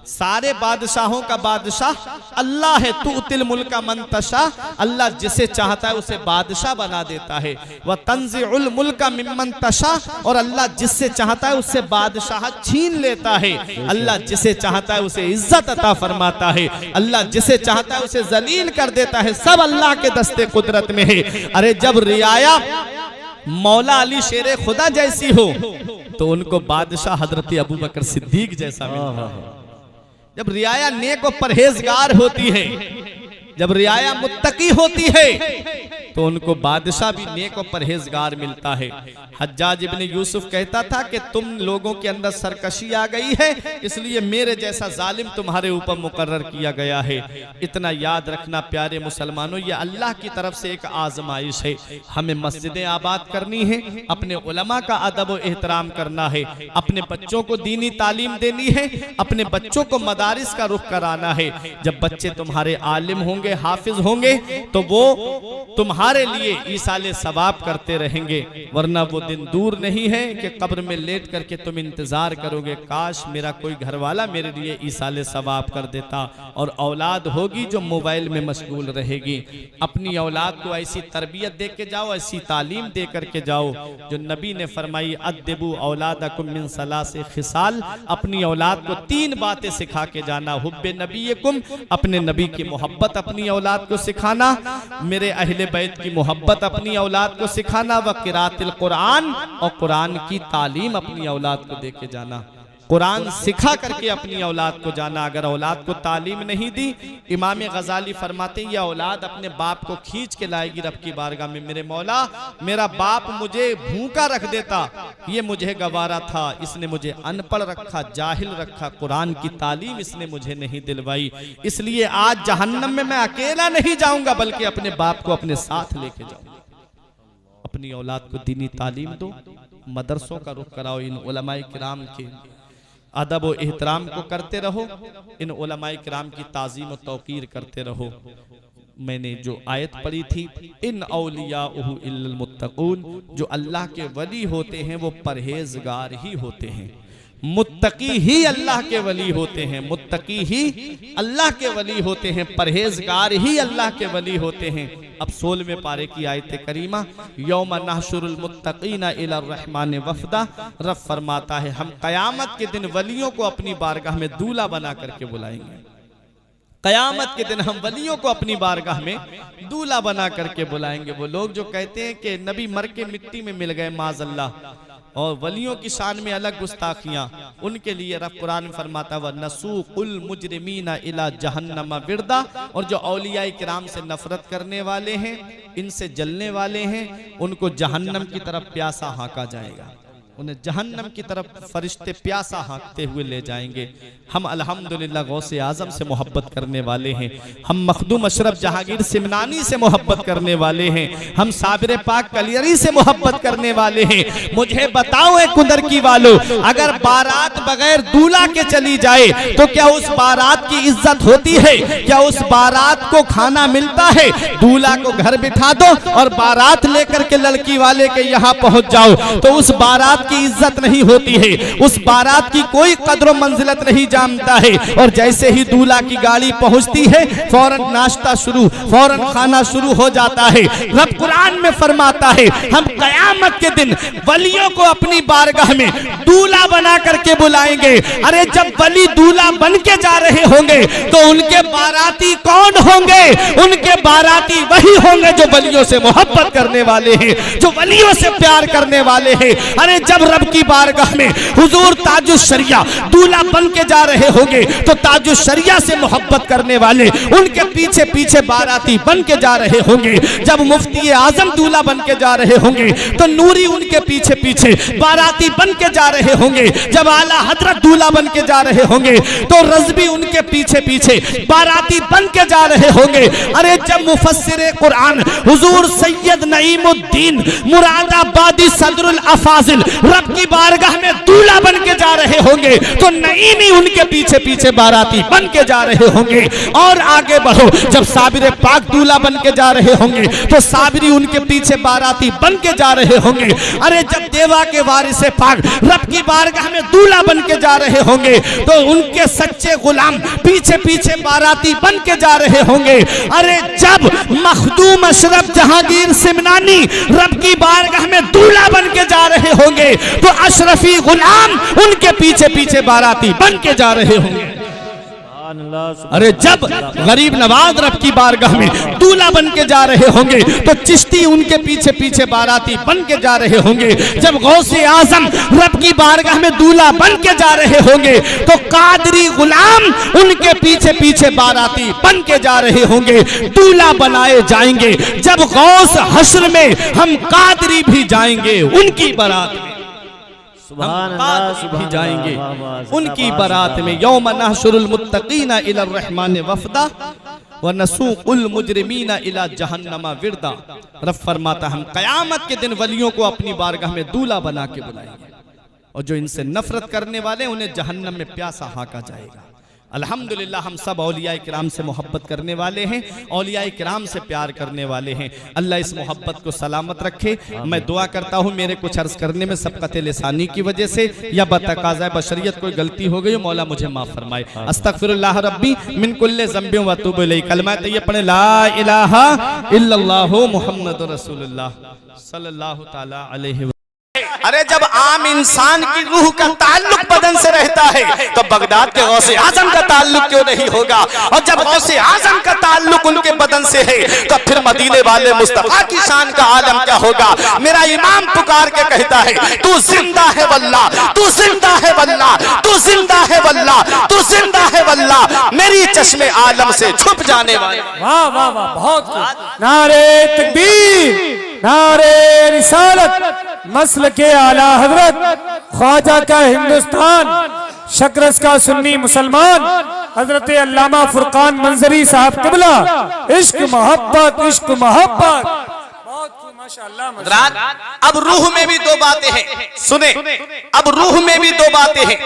सारे बादशाहों का बादशाह अल्लाह है। तू उतिल मुल्का मन तशा, अल्लाह जिसे चाहता है उसे बादशाह बना देता है। वह तंज़िउल मुल्का मिम्मन तशा, और अल्लाह जिससे चाहता है उससे बादशाह छीन लेता है। अल्लाह जिसे चाहता है उसे इज्जत अता फरमाता है, अल्लाह जिसे चाहता है उसे जलील कर देता है। सब अल्लाह के दस्ते कुदरत में है। अरे जब रियाया मौला अली शेरे खुदा जैसी हो तो उनको बादशाह हजरत अबू बकर सिद्दीक जैसा मिलता है। जब रियाया नेक और परहेजगार होती है, जब रियाया मुत्तकी होती है तो उनको बादशाह भी नेक और परहेजगार मिलता है। हज्जाज इब्न यूसुफ कहता था कि तुम लोगों के अंदर सरकशी आ गई है, इसलिए मेरे जैसा जालिम तुम्हारे ऊपर मुकर्रर किया गया है। इतना याद रखना प्यारे मुसलमानों, ये अल्लाह की तरफ से एक आजमाइश है। हमें मस्जिदें आबाद करनी है, अपने उलमा का अदब व एहतराम करना है, अपने बच्चों को दीनी तालीम देनी है, अपने बच्चों को मदारिस का रुख कराना है। जब बच्चे तुम्हारे आलिम होंगे, हाफिज होंगे, तो वो तुम्हारे लिए ईसाले सवाब करते रहेंगे। वरना वो दिन दूर नहीं है कि कब्र में लेट करके तुम इंतजार करोगे, काश मेरा कोई घर वाला मेरे लिए ईसाले सवाब कर देता। और औलाद होगी जो मोबाइल में मशगूल रहेगी। अपनी औलाद को ऐसी तरबियत दे के जाओ, ऐसी तालीम दे करके जाओ जो नबी ने फरमाई अद्दिबू औलादकुम मिन सलासे खिसाल। अपनी औलाद को 3 बातें सिखा के जाना। हुब्बे नबीकुम, अपने नबी की मोहब्बत अपनी औलाद को सिखाना, मेरे अहले बैत की मोहब्बत अपनी औलाद को सिखाना, व किरातिल कुरान, और कुरान की तालीम अपनी औलाद को दे के जाना। कुरान सिखा करके अपनी औलाद को जाना। अगर औलाद को तालीम नहीं दी, इमाम गजाली फरमाते हैं यह औलाद अपने बाप को खींच के लाएगी रब की बारगाह में, मेरे मौला मेरा बाप मुझे भूखा रख देता, ये मुझे गवारा था, इसने मुझे अनपढ़ रखा, जाहिल रखा, कुरान की तालीम इसने मुझे नहीं दिलवाई, इसलिए आज जहन्नम में मैं अकेला नहीं जाऊंगा बल्कि अपने बाप को अपने साथ लेके जाऊंगा। अपनी औलाद को दीनी तालीम दो, मदरसों का रुख कराओ, इन उलमाए किराम के अदब व एहतराम को करते रहो, इन उलमाए किराम की ताज़ीम व तौकीर करते रहो। मैंने जो आयत पढ़ी थी, इन औलियाउहु इल्लल मुत्तकून, जो अल्लाह के वली होते हैं वो परहेजगार ही होते हैं। मुत्तकी ही अल्लाह के वली होते हैं, मुत्तकी ही अल्लाह के वली होते हैं, परहेजगार ही अल्लाह के वली होते हैं। अब 16वें पारे की आयत करीमा, यौम नहशुरुल मुत्तकीना इलर रहमान वफदा, रब फरमाता है हम कयामत के दिन वलियों को अपनी बारगाह में दूल्हा बना करके बुलाएंगे। कयामत के दिन हम वलियों को अपनी बारगाह में दूल्हा बना करके बुलाएंगे। वो लोग जो कहते हैं कि नबी मर के मिट्टी में मिल गए माज़अल्लाह, और वलियों की शान में अलग गुस्ताखियां, उनके लिए रब कुरान में फरमाता व नसूकुल मुजरिमीना इला जहन्नम विरदा, और जो औलिया किराम से नफरत करने वाले हैं, इनसे जलने वाले हैं, उनको जहन्नम की तरफ प्यासा हाँका जाएगा। उन्हें जहन्नम की तरफ फरिश्ते प्यासा हाँकते हुए ले जाएंगे। हम अल्हम्दुलिल्लाह गौसे आजम से मोहब्बत करने वाले हैं, हम मखदूम अशरफ जहांगीर सिमनानी से मोहब्बत करने वाले हैं, हम साबिर पाक कलियरी से मोहब्बत करने वाले हैं। मुझे बताओ ए कुदर की वालों, अगर बारात बगैर दूल्हा के चली जाए तो क्या उस बारात की इज्जत होती है? क्या उस बारात को खाना मिलता है? दूल्हा को घर बिठा दो और बारात लेकर के लड़की वाले के यहाँ पहुंच जाओ तो उस बारात की इज्जत नहीं होती है, उस बारात की कोई कद्र मंजिलत नहीं जानता है। और जैसे ही दूल्हा की गाड़ी पहुंचती है फौरन नाश्ता शुरू, फौरन खाना शुरू हो जाता है। रब कुरान में फरमाता है हम कयामत के दिन वलियों को अपनी बारगाह में दूल्हा बना करके बुलाएंगे। अरे जब वली दूल्हा बन के जा रहे होंगे तो उनके बाराती कौन होंगे? उनके बाराती वही होंगे जो वलियों से मोहब्बत करने वाले हैं, जो वलियों से प्यार करने वाले हैं। अरे जब रब की बारगाह में हुजूर ताजुश शरिया दूल्हा बन के जा रहे होंगे तो ताजुश शरिया से मोहब्बत करने वाले उनके पीछे पीछे बाराती बन के जा रहे होंगे। जब मुफ्ती आजम दूल्हा बन के जा रहे होंगे तो नूरी उनके पीछे पीछे बाराती बन के जा रहे होंगे। जब आला हजरत दूल्हा बन के जा रहे होंगे तो रज़बी उनके पीछे पीछे बाराती बन के जा रहे होंगे। अरे जब मुफस्सिर कुरान हुजूर सैयद नईमुद्दीन मुरादाबादी सदरुल अफाजिल रब की बारगाह में दूल्हा बन के जा रहे होंगे तो नईमी उनके पीछे पीछे बाराती बन के जा रहे होंगे। और आगे बढ़ो, जब साबिर पाक दूल्हा बन के जा रहे होंगे तो साबिरी उनके पीछे बाराती बन के जा रहे होंगे। अरे जब देवा के वारिसे पाक रब की बारगाह में दूल्हा बन के जा रहे होंगे तो उनके सच्चे गुलाम पीछे पीछे बाराती बन के जा रहे होंगे। अरे जब मखदूम अशरफ जहांगीर सिमनानी रब की बारगाह में दूल्हा बन के जा रहे होंगे तो अशरफी गुलाम उनके पीछे पीछे बाराती बन के जा रहे होंगे। अरे जब गरीब नवाज रब की बारगाह में दूल्हा बन के जा रहे होंगे तो चिश्ती उनके पीछे पीछे बाराती बन के जा रहे होंगे। जब गौसे आजम रब की बारगाह में दूल्हा बन के जा रहे होंगे तो कादरी गुलाम उनके पीछे पीछे बाराती बन के जा रहे होंगे। दूल्हा बनाए जाएंगे। जब गौस हश्र में हम कादरी भी जाएंगे उनकी बारात में, हम भी जाएंगे उनकी बारात में। यौम नहशुरुल मुत्तकीना इला रहमान वफदा व नसूकुल मुजरिमीना इला जहन्नमा विरदा। रब फरमाता हम कयामत के दिन वलियों को अपनी बारगाह में दूल्हा बना के बुलाएंगे और जो इनसे नफरत करने वाले उन्हें जहन्नम में प्यासा हाका जाएगा। अल्हम्दुलिल्लाह हम सब औलिया किराम से मोहब्बत करने वाले हैं, औलिया किराम से प्यार करने वाले हैं। अल्लाह इस मोहब्बत को सलामत रखे। मैं दुआ करता हूँ मेरे कुछ अर्ज करने में सबकत लिसानी की वजह से या बतकाज़ा बशरियत कोई गलती हो गई मौला मुझे माफ़ फरमाए। अस्तगफिरुल्लाह रब्बी मिन कुल्लि ज़ंबि व अतूबु इलैहि। कलमा तय्यब पढ़े ला इलाहा इल्लल्लाहु मुहम्मदुर रसूलुल्लाह सल्लल्लाहु तआला अलैहि। अरे जब आम इंसान की रूह का ताल्लुक बदन से रहता है तो बगदाद के गौसे आजम का ताल्लुक क्यों नहीं होगा? और जब गौसे आजम का ताल्लुक उनके बदन से है तो फिर मदीने वाले मुस्तफा की शान का आलम क्या होगा? मेरा इमाम पुकार के कहता है तू जिंदा है वल्लाह, तू जिंदा है वल्लाह, तू जिंदा है वल्लाह, तू जिंदा है वल्लाह, मेरी चश्मे आलम से छुप जाने वाले। वाह वाह वाह, बहुत नारे तकबीर, नारे रिसालत, मसल के आला हजरत, ख्वाजा का हिंदुस्तान, शकरस का सुन्नी मुसलमान, हजरत अल्लामा फुरकान मंजरी साहब किबला। इश्क मोहब्बत, इश्क मोहब्बत, माशाअल्लाह। अब रूह में भी दो बातें हैं, सुने, अब रूह में भी दो बातें हैं।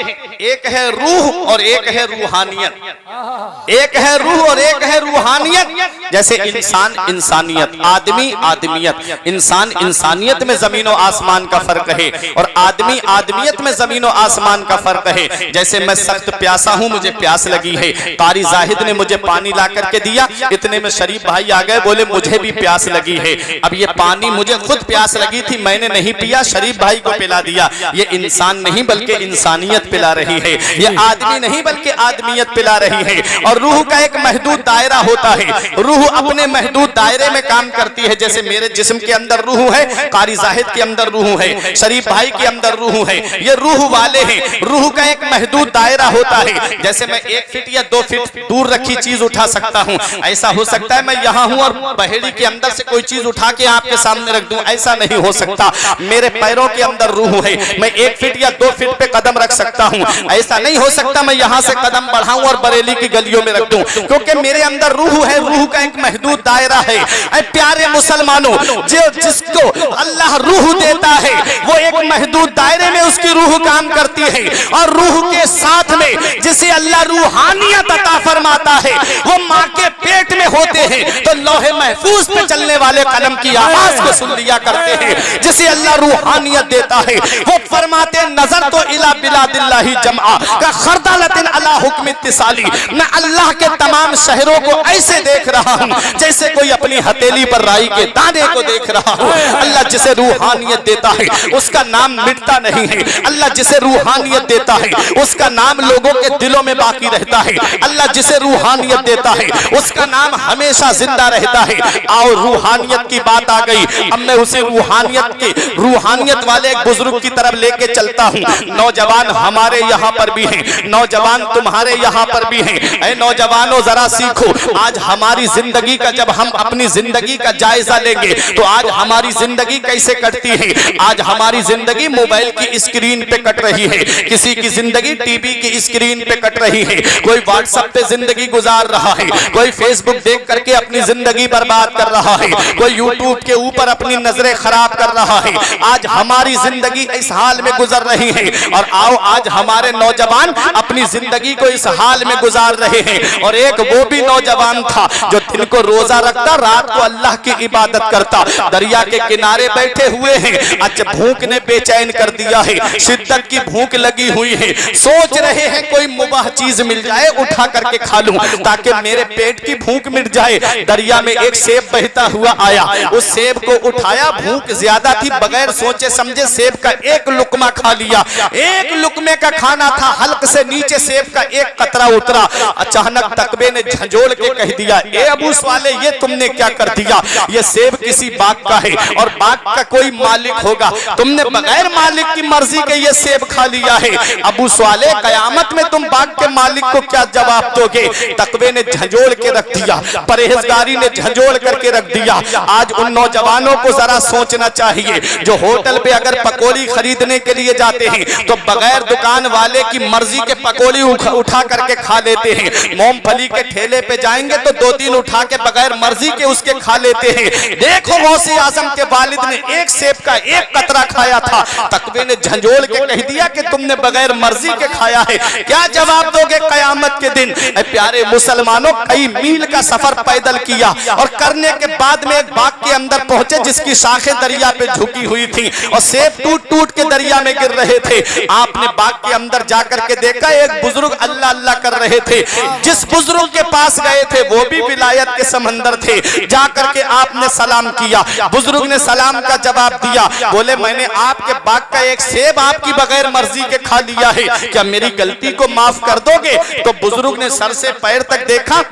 एक है रूह और एक है रूहानियत। एक है रूह और एक है रूहानियत। जैसे इंसान इंसानियत, आदमी आदमियत। इंसान इंसानियत में जमीन और आसमान का फर्क है और आदमी आदमियत में जमीन और आसमान का फर्क है। जैसे मैं सख्त प्यासा हूं, मुझे प्यास लगी है, कारी जाहिद ने मुझे पानी ला करके दिया, इतने में शरीफ भाई आ गए, बोले मुझे भी प्यास लगी है। अब ये पानी मुझे खुद प्यास लगी थी, मैंने नहीं पिया, शरीफ भाई को पिला दिया। ये इंसान नहीं बल्कि इंसानियत पिला रही है, ये आदमी नहीं बल्कि आदमियत पिला रही है। और रूह का एक महदूद दायरा होता है, रूह अपने महदूद दायरे में काम करती है। जैसे मेरे जिस्म के अंदर रूह है, कारी जाहिद के अंदर रूह है, शरीफ भाई के अंदर रूह है, ये रूह वाले हैं। रूह का एक महदूद दायरा होता है। जैसे मैं 1 फीट या 2 फीट दूर रखी चीज उठा सकता हूँ, ऐसा हो सकता है मैं यहाँ हूँ और बहेड़ी के अंदर से कोई चीज उठा के आपके सामने सामने रख दूं, ऐसा नहीं हो सकता। मेरे पैरों के अंदर रूह है, मैं 1 फीट या 2 फीट पे कदम रख सकता हूं, ऐसा नहीं हो सकता मैं यहां से कदम बढ़ाऊं और बरेली की गलियों में रख दूं, क्योंकि मेरे अंदर रूह है, रूह का एक महदूद दायरा है। ऐ प्यारे मुसलमानों, जिसको अल्लाह रूह देता है वो एक महदूद दायरे में उसकी रूह काम करती है, और रूह के साथ में जिसे अल्लाह रूहानियत अता फरमाता है वो माँ के पेट में होते हैं तो लौहे महफूज पे चलने वाले कलम की आवाज को सुन लिया करते हैं। जिसे अल्लाह रूहानियत देता है वो फरमाते नजर तो इला बिलादिल्लाही जमा का खरदालतिन अला हुक्म इत्तिसाली, मैं अल्लाह के तमाम शहरों को ऐसे देख रहा हूँ जैसे कोई अपनी हथेली पर राई के दाने को देख रहा हो। अल्लाह जिसे रूहानियत देता है उसका नाम मिटता नहीं है, अल्लाह जिसे रूहानियत देता है उसका नाम लोगों के दिलों में बाकी रहता है, अल्लाह जिसे रूहानियत देता है उसका नाम हमेशा जिंदा रहता है। आओ रूहानियत की बात आ गई, अब मैं उसे रूहानियत वाले एक बुजुर्ग की तरफ लेके चलता हूँ। नौजवान हमारे यहाँ पर भी हैं, नौजवान तुम्हारे यहाँ पर भी हैं। ऐ नौजवानों जरा सीखो, आज हमारी जिंदगी का जब हम अपनी जिंदगी का जायजा लेंगे तो आज हमारी जिंदगी कैसे कटती है। आज हमारी जिंदगी मोबाइल की स्क्रीन पे कट रही है, किसी की जिंदगी टीवी की स्क्रीन पे कट रही है, कोई व्हाट्सएप पे जिंदगी गुजार रहा है, कोई फेसबुक देख करके अपनी जिंदगी बर्बाद कर रहा है, कोई यूट्यूब के ऊपर अपनी नजरें खराब कर रहा है। आज हमारी जिंदगी इस हाल में गुजर रही है, और आओ आज हमारे नौजवान अपनी जिंदगी को इस हाल में गुजार रहे हैं। और एक वो भी नौजवान था जो दिन को रोजा रखता, रात को अल्लाह की इबादत करता, दरिया के किनारे बैठे हुए हैं। आज भूख ने बेचैन कर दिया है, शिद्दत की भूख लगी हुई है, सोच रहे हैं कोई मुबाह चीज मिल जाए उठा करके खा लूं ताकि मेरे पेट की भूख मिट जाए। दरिया में एक सेब बहता हुआ आया, उस सेब को उठाया, भूख ज्यादा थी, बगैर सोचे समझे सेब का एक लुकमा खा लिया। एक लुकमे का खाना था, हल्क से नीचे सेब का एक कतरा उतरा। अचानक तकबे ने झंझोड़ के कह दिया, ए अबू स्वाले ये तुमने क्या कर दिया, ये सेब किसी बाग का है और बाग का कोई मालिक होगा, तुमने बगैर मालिक की मर्जी के ये सेब खा लिया है। अबू स्वाले कयामत में तुम बाग के मालिक को क्या जवाब दोगे। तकबे ने झंझोड़ के रख दिया, परहेजगारी ने झंझोड़ करके रख दिया। आज उन नौजवानों को जरा सोचना चाहिए जो होटल पे अगर पकौड़ी खरीदने के लिए जाते हैं तो बगैर दुकान वाले की मर्जी के पकौड़ी उठा करके खा लेते हैं। मूंगफली के ठेले पे जाएंगे तो 2-3 उठा के बगैर मर्जी के उसके खा लेते हैं। देखो गौसे आजम के वालिद ने एक सेब का एक कतरा खाया था, तकबे ने झंझोड़ के कह दिया कि तुमने बगैर मर्जी के खाया है, क्या जवाब दोगे कयामत के दिन। प्यारे मुसलमानों, कई मील का सफर पैदल किया और करने के बाद में एक बाग के अंदर पहुंचे जिसकी शाखें दरिया पे झुकी हुई थी और सेब टूट टूट के दरिया में गिर रहे थे। आपने बाग के अंदर जाकर के देखा, एक बुजुर्ग अल्लाह अल्लाह कर रहे थे। जिस बुजुर्ग के पास गए थे वो भी विलायत के समंदर थे। जाकर के आपने सलाम किया, बुजुर्ग ने सलाम का जवाब दिया, बोले मैंने आपके बाग का एक सेब आपकी बगैर मर्जी के खा लिया है, क्या मेरी गलती को माफ कर दोगे। तो बुजुर्ग ने सर से पैर तक देखा,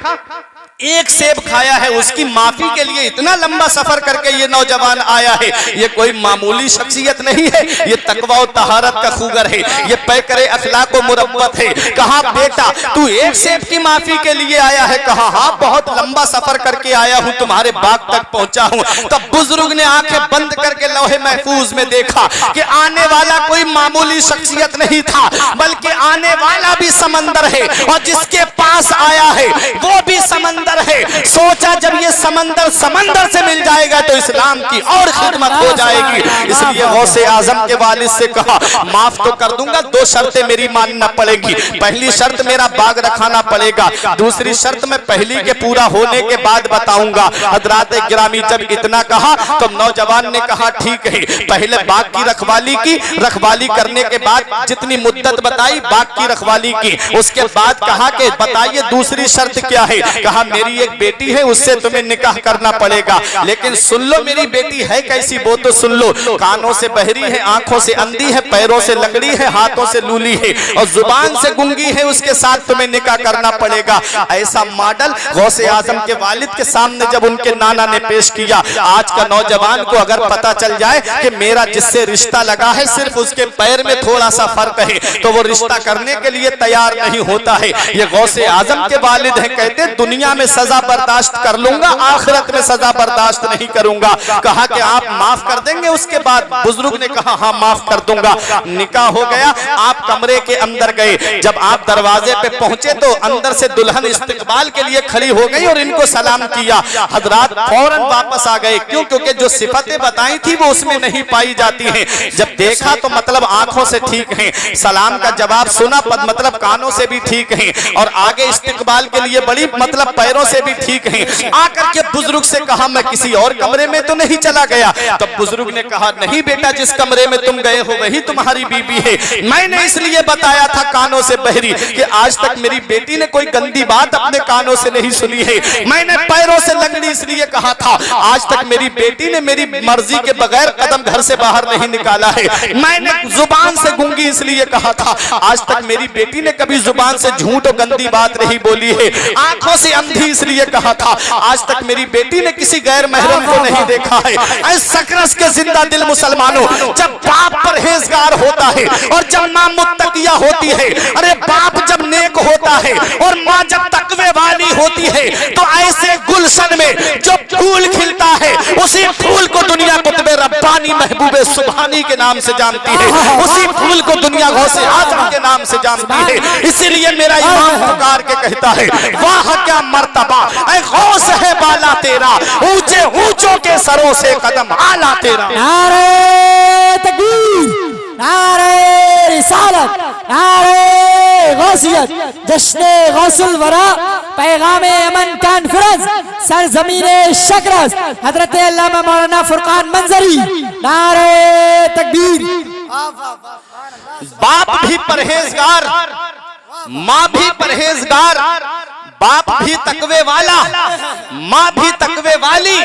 एक सेब खाया है, उसकी माफी के लिए इतना लंबा सफर करके ये नौजवान आया है। ये कोई मामूली शख्सियत नहीं है, ये तकवा और तहारत का खूगर है, ये पैकरे अखलाक और मुरब्बत है। कहा बेटा तू एक सेब की माफी के लिए आया है, कहा हाँ बहुत लंबा सफर करके आया हूँ, तुम्हारे बाग तक पहुंचा हूँ। तब बुजुर्ग ने आंखें बंद करके लौहे महफूज में देखा कि आने वाला कोई मामूली शख्सियत नहीं था, बल्कि आने वाला भी समंदर है और जिसके पास आया है वो भी समंदर है। सोचा जब ये समंदर से मिल जाएगा तो इस्लाम की और खिदमत हो जाएगी। इसलिए गौसे आजम के वालिद से कहा माफ तो कर दूंगा, 2 शर्तें मेरी मानना पड़ेगी। पहली शर्त मेरा बाग रखाना पड़ेगा, दूसरी शर्त मैं पहली के पूरा होने के बाद बताऊंगा। हजरात गिरामी जब इतना कहा तो नौजवान ने कहा ठीक है, पहले बाग की रखवाली करने के बाद जितनी मुद्दत बताई बाग की रखवाली की, उसके बाद कहा कि बताइए दूसरी शर्त क्या है। कहा मेरी एक बेटी है, उससे तुम्हें निकाह करना पड़ेगा, लेकिन सुन लो मेरी बेटी है कैसी वो तो सुन लो, कानों से बहरी है, आंखों से अंधी है, पैरों से लंगड़ी है, हाथों से लूली है और जुबान से गुंगी है, उसके साथ तुम्हें निकाह करना पड़ेगा। ऐसा मॉडल गौसे आजम के वालिद के सामने जब उनके नाना ने पेश किया, आज का नौजवान को अगर पता चल जाए कि मेरा जिससे रिश्ता लगा है सिर्फ उसके पैर में थोड़ा सा फर्क है तो वो रिश्ता करने के लिए तैयार नहीं होता है। ये गौसे आजम के वालिद है, कहते दुनिया में में सजा बर्दाश्त कर लूंगा, आखिरत में सजा बर्दाश्त नहीं करूंगा। कहा कि आप माफ कर देंगे? उसके बाद बुजुर्ग ने कहा हाँ माफ कर दूंगा। निकाह हो गया, आप कमरे के अंदर गए। जब आप दरवाजे पे पहुंचे तो अंदर से दुल्हन इस्तकबाल के लिए खड़ी हो गई और इनको सलाम किया। हजरात फौरन वापस आ गए, क्यों? क्योंकि जो सिफतें बताई थी वो उसमें नहीं पाई जाती हैं। जब देखा तो मतलब आंखों से ठीक है, सलाम का जवाब सुना मतलब कानों से भी ठीक है, और आगे इस्तकबाल के लिए बड़ी मतलब पैरों से भी ठीक है। आकर के बुजुर्ग से कहा मैं किसी और कमरे में तो नहीं चला गया? तब बुजुर्ग ने कहा नहीं बेटा, जिस कमरे में तुम गए हो वही तुम्हारी बीबी है। मैंने इसलिए बताया था कानों से बहरी कि आज तक मेरी बेटी ने कोई गंदी बात अपने कानों से नहीं सुनी है। मैंने पैरों से लंगड़ी इसलिए कहा था, आज तक मेरी बेटी ने मेरी मर्जी के बगैर कदम घर से बाहर नहीं निकाला है। मैंने जुबान से गूंगी इसलिए कहा था, आज तक मेरी बेटी ने कभी जुबान से झूठ और गंदी बात नहीं बोली है। आंखों से अंधी इसलिए कहा था, आज तक मेरी बेटी ने किसी गैर महरम को नहीं देखा है। ऐ सकरस के जिंदा दिल मुसलमानों, जब बाप परहेजगार होता है और जब मां मुत्तकिया होती है, अरे बाप जब नेक होता है और मां जब तकवे वाली होती है, तो ऐसे गुलशन में जो फूल खिलता है उसी फूल को दुनिया कुतबे रब्बानी महबूबे सुबहानी के नाम से जानती है, उसी फूल को दुनिया गौसे आजम के नाम से जानती है। इसीलिए मेरा इमाम पुकार के कहता है, वाह क्या मर्तबा ऐ गौस है बाला तेरा, ऊंचे ऊंचों के सरों से कदम आला तेरा। नारे तकबीर, नारे रिसालत, नारे गौसियत, जश्ने गौसुल वरा, पैगाम अमन कॉन्फ्रेंस, सरजमीन शकरस, हजरत अल्लामा मौलाना फुरकान मंजरी। नारे तकबीर। बाप भी परहेजगार, माँ भी परहेजगार, बाप भी तकवे वाला, माँ भी तकवे वाली,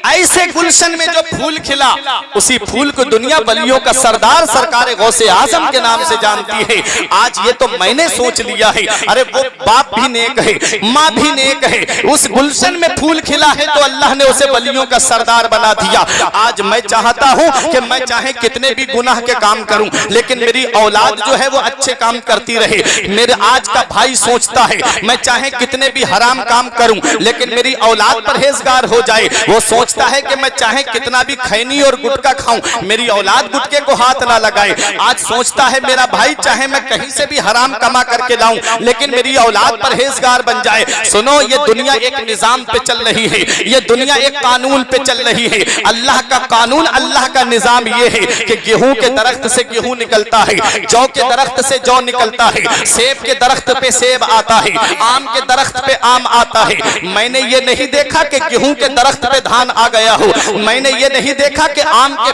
ऐसे गुलशन में जो फूल खिला उसी फूल को दुनिया वलियों का सरदार सरकार गौसे आजम के नाम से जानती है। आज ये तो मैंने सोच लिया है, अरे वो बाप भी नेक है, माँ भी नेक है, उस गुलशन में फूल खिला है तो अल्लाह ने उसे वलियों का सरदार बना दिया। आज मैं चाहता हूँ कि मैं चाहे कितने भी गुनाह के काम करूं, लेकिन मेरी औलाद जो है वो अच्छे काम करती रहे। मेरे आज का भाई सोचता है मैं चाहे कितने भी हराम काम करूं, लेकिन मेरी औलाद परहेजगार हो जाए। वो सोचता है कि मैं चाहे कितना भी खैनी और गुटखा खाऊं, मेरी औलाद गुटके को हाथ ना लगाए। आज सोचता है मेरा भाई चाहे मैं कहीं से भी हराम कमा करके लाऊं, लेकिन मेरी औलाद परहेजगार बन जाए। सुनो, ये दुनिया एक निजाम पे चल रही है, ये दुनिया एक कानून पे चल रही है। अल्लाह का कानून, अल्लाह का निजाम ये है कि गेहूं के दरख्त से गेहूं निकलता है, जौ के दरख्त से जौ निकलता है, सेब के दरख्त पे सेब आता है, आम के दरख्त पे आम आता है। मैंने ये नहीं देखा कि गेहूं के दरख्त पे धान आ गया हो, मैंने ये नहीं देखा कि आम के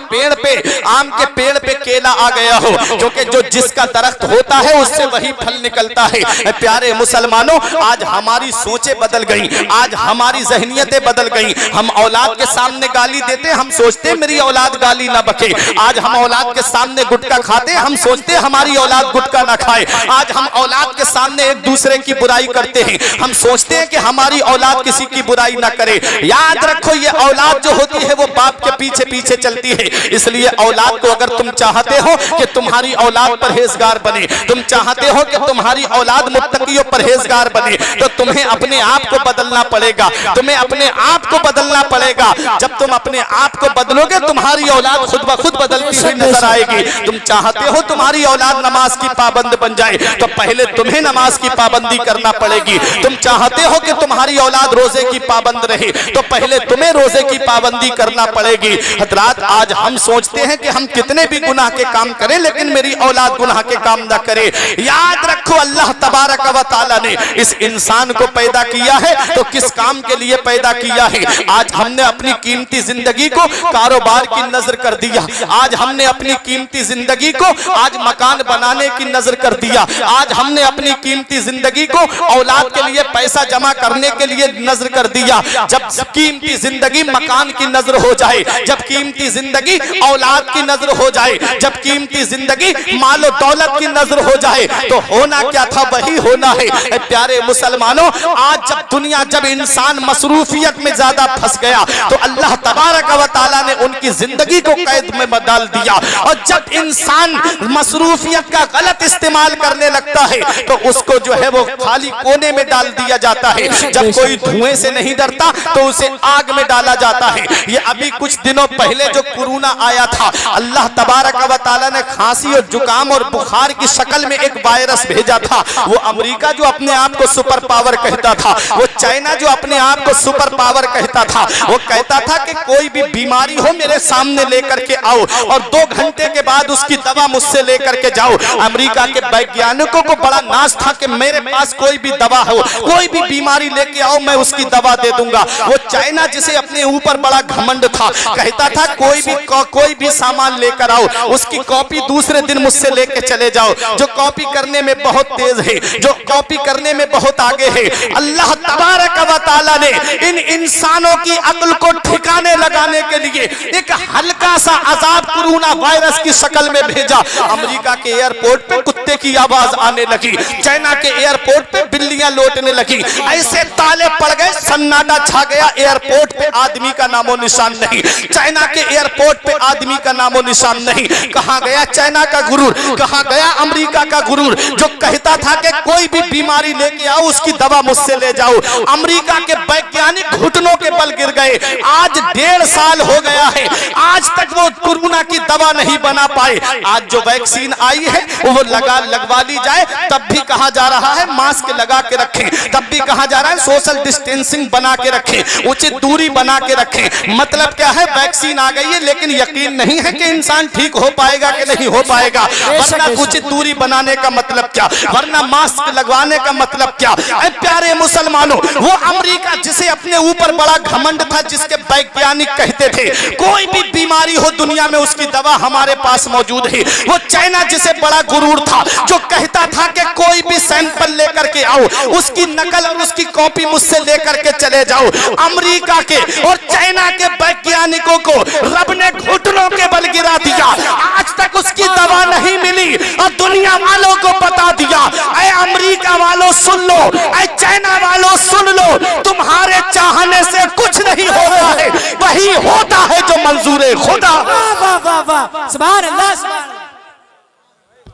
पेड़ पे केला आ गया हो, क्योंकि जो जिसका दरख्त होता है उससे वही फल निकलता है। प्यारे मुसलमानों, आज हमारी सोचें बदल गई, आज हमारी ज़हनियतें बदल गई। हम औलाद के सामने गाली देते, हम सोचते मेरी औलाद गाली ना बके। आज हम औलाद के सामने गुटखा खाते, हम सोचते हमारी औलाद गुटखा ना खाए। आज हम औलाद के सामने एक दूसरे की बुराई करते हैं, हम सोचते हैं कि हमारी औलाद किसी की बुराई ना करे। याद रखो, ये औलाद जो होती है वो बाप के पीछे पीछे चलती है। इसलिए औलाद को अगर तुम चाहते हो कि तुम्हारी औलाद परहेजगार बने, तुम चाहते हो कि तुम्हारी औलाद मुत्तकी और परहेजगार बने, तो तुम्हें अपने आप को बदलना पड़ेगा, तुम्हें अपने आप को बदलना पड़ेगा। जब तुम अपने आप को बदलोगे, तुम्हारी औलाद खुद ब खुद बदलती हुई नजर आएगी। तुम चाहते हो तुम्हारी औलाद नमाज की पाबंद बन जाए, तो पहले तुम्हें नमाज की पाबंदी करना पड़ेगी। तुम चाहते हो कि तुम्हारी औलाद रोजे की पाबंद रहे, तो पहले तुम्हें रोजे की पाबंदी करना पड़ेगी। हजरात, आज हम सोचते हैं कि हम कितने भी गुनाह के काम करें, लेकिन मेरी औलाद गुनाह के काम ना करे। याद रखो, अल्लाह तबारक व तआला ने इस इंसान को पैदा किया है तो किस काम के लिए पैदा किया है। आज हमने अपनी कीमती जिंदगी को कारोबार की नजर कर दिया, आज हमने अपनी कीमती जिंदगी को आज मकान बनाने की नजर कर दिया, आज हमने अपनी कीमती जिंदगी को औलाद के लिए पैसा जमा करने के लिए नजर कर दिया। जब कीमती जिंदगी मकान की नजर हो जाए, जब कीमती जिंदगी औलाद की नजर हो जाए, जब कीमती जिंदगी मालो दौलत की नजर हो जाए, तो होना क्या था वही होना है। प्यारे मुसलमानों, आज जब दुनिया, जब इंसान मसरूफियत में ज्यादा फंस गया तो अल्लाह तबारक व तआला ने उनकी जिंदगी को कैद में बदल दिया। और जब इंसान मसरूफियत का गलत इस्तेमाल करने लगता है तो उसको जो है वो खाली कोने में डाल दिया जाता है। जब कोई धुएं से नहीं डरता तो उसे आग में डाला जाता है। ये अभी कुछ दिनों पहले जो कोरोना आया था, अल्लाह तबारक व तआला ने खांसी और जुकाम और बुखार की शक्ल में एक वायरस भेजा था। वो अमेरिका जो अपने आप को सुपर पावर कहता था, वो चाइना जो अपने आप को सुपर पावर कहता था, वो कहता था कि कोई भी बीमारी हो मेरे सामने लेकर के आओ और 2 घंटे के बाद उसकी दवा मुझसे लेकर के जाओ। अमेरिका के वैज्ञानिकों को बड़ा नाज था कि मेरे पास कोई भी दवा हो, कोई भी बीमारी लेके आओ, मैं उसकी दवा दे दूंगा। वो चाइना जिसे अपने ऊपर बड़ा घमंड था, कहता था कोई भी सामान लेकर आओ, उसकी कॉपी दूसरे दिन मुझसे लेके चले जाओ। जो कॉपी करने में बहुत तेज है, जो कॉपी करने में बहुत आगे है। अल्लाह तबारक व तआला ने इन इंसानों की अक्ल को ठिकाने लगाने के लिए एक हल्का सा अजाब कोरोना वायरस की शक्ल में भेजा। अमेरिका के एयरपोर्ट पे कुत्ते की आवाज आने लगी, चाइना के एयरपोर्ट पे बिल्लियां लौटने लगी, ऐसे ताले पड़ गए, सन्नाटा छा गया। एयरपोर्ट पे आदमी का नामो निशान नहीं, चाइना के एयरपोर्ट पे आदमी का नामो निशान नहीं। कहां गया चाइना का गुरूर, कहां गया अमेरिका का गुरूर जो कहता था कि कोई भी बीमारी लेके आओ, उसकी दवा मुझसे ले जाओ। अमेरिका के वैज्ञानिक घुटनों के बल गिर गए। आज 1.5 साल हो गया है, आज तक वो कोरोना की दवा नहीं बना पाए। आज जो वैक्सीन आई है वो लगवा ली जाए, तब भी कहा जा रहा है मास्क लगा के रखें, तब भी कहा जा रहा है सोशल डिस्टेंसिंग बना के रखें, उचित दूरी बना के रखें। मतलब क्या है, वैक्सीन आ गई है लेकिन यकीन नहीं है कि इंसान ठीक हो पाएगा कि नहीं हो पाएगा। वरना उचित दूरी बनाने का मतलब क्या, वरना मास्क लगवाने का मतलब क्या। प्यारे मुसलमानों, वो अमेरिका जिसे अपने ऊपर बड़ा घमंड था, जिसके वैज्ञानिक कहते थे कोई भी बीमारी हो दुनिया में उसकी दवा हमारे पास मौजूद है। वो चाइना जिसे बड़ा गुरूर था, जो कहता था कि कोई भी सैंपल लेकर के आओ, उसकी नकल और उसकी कॉपी मुझसे लेकर के चले जाओ। अमेरिका के और चाइना के वैज्ञानिकों को रब ने घुटनों के बल गिरा दिया। आज तक उसकी दवा नहीं मिली और दुनिया वालों को बता दिया, ऐ अमेरिका वालों सुन लो, ऐ चाइना वालों सुन लो, तुम्हारे चाहने से कुछ नहीं होता है, वही होता है जो मंजूर खुदा। वाह वाह वाह, सुभान अल्लाह, सुभान अल्लाह।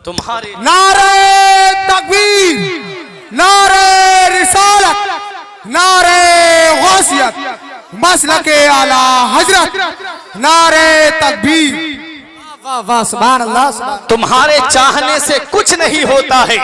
तुम्हारे नारे तकबीर, नारे रिसालत, नारे गौसियत, मसलके आला हजरत, नारे तकबीर। वाह वाह, सुभान अल्लाह, सुभान। तुम्हारे चाहने से कुछ नहीं होता है,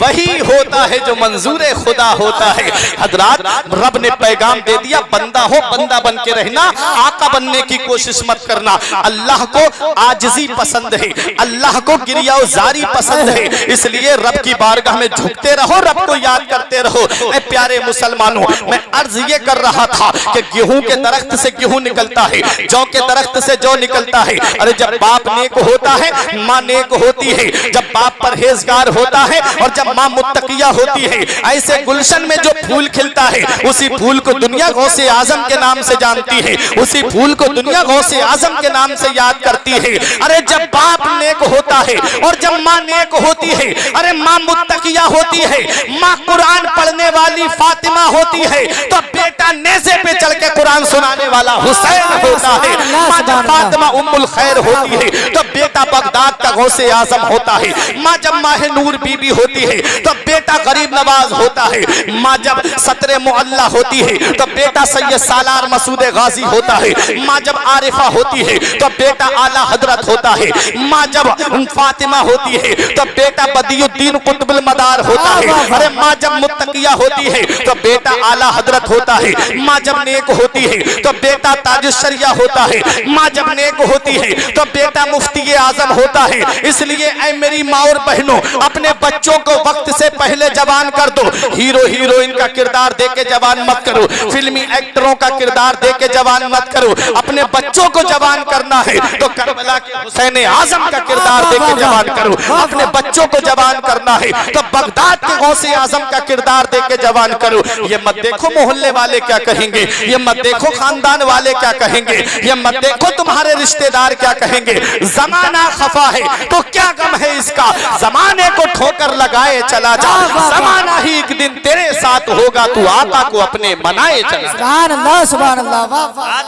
वही होता है जो मंजूर खुदा होता है। हजरात, रब ने पैगाम दे दिया, बंदा हो बंदा बन के रहना, आका बनने की कोशिश मत करना। अल्लाह को आजिज़ी पसंद है, अल्लाह को गिरियाज़ारी पसंद है, इसलिए रब की बारगाह में झुकते रहो, रब को याद करते रहो। ऐ प्यारे मुसलमानों, मैं अर्ज ये कर रहा था कि गेहूं के दरख्त से गेहूं निकलता है, जौ के दरख्त से जौ निकलता है। अरे जब बाप नेक होता है, माँ नेक होती है, जब बाप परहेजगार होता है और जब माँ मुत्तकिया होती है, ऐसे गुलशन में जो फूल खिलता है, उसी फूल को दुनिया गौसे आजम के नाम से जानती है, उसी फूल को दुनिया गौसे आजम के नाम से याद करती है। अरे जब बाप नेक होता है और जब माँ नेक होती है, अरे माँ मुत्तकिया होती है, माँ कुरान पढ़ने वाली फातिमा होती है, तो बेटा नेज़े पे चढ़ के कुरान सुनाने वाला हुसैन होता है। माँ जब फातिमा उम्मुल खैर होती है तो बेटा बगदाद का गौसे आजम होता है। माँ जब माहे नूर बीबी होती है तो बेटा गरीब नवाज होता है। माँ जब सतरे मुअल्ला होती है तो बेटा सैयद सालार मसूद गाजी होता है। माँ जब आरिफा होती है तो बेटा आला हजरत होता है। माँ जब फातिमा होती है तो बेटा बदियुद्दीन कुतुबुल मदार होता है। अरे माँ जब मुत्तकिया होती है तो बेटा आला हजरत होता है। माँ जब नेक होती है तो बेटा ताजुश शरिया होता है। माँ जब नेक होती है तो बेटा मुफ्ती आजम होता है। इसलिए ऐ मेरी माँ और बहनों, अपने बच्चों को वक्त से पहले जवान कर दो। हीरो हीरोइन का किरदार दे के जवान मत करो, फिल्मी एक्टरों का किरदार दे के जवान मत करो। अपने बच्चों को जवान करना है तो करबला के हुसैन आजम का किरदार दे के जवान करो। अपने बच्चों को जवान करना है तो बगदाद के गौसे आजम का किरदार दे के जवान करो। ये मत देखो मोहल्ले वाले क्या कहेंगे, ये मत देखो खानदान वाले क्या कहेंगे, ये मत देखो तुम्हारे रिश्तेदार क्या कहेंगे। जमाना खफा है तो क्या गम है इसका, जमाने को ठोकर लगाए चला जा। जमाना ही एक दिन तेरे साथ होगा, तू आका को अपने मनाए चला। सुभान अल्लाह, सुभान अल्लाह, वाह वाह।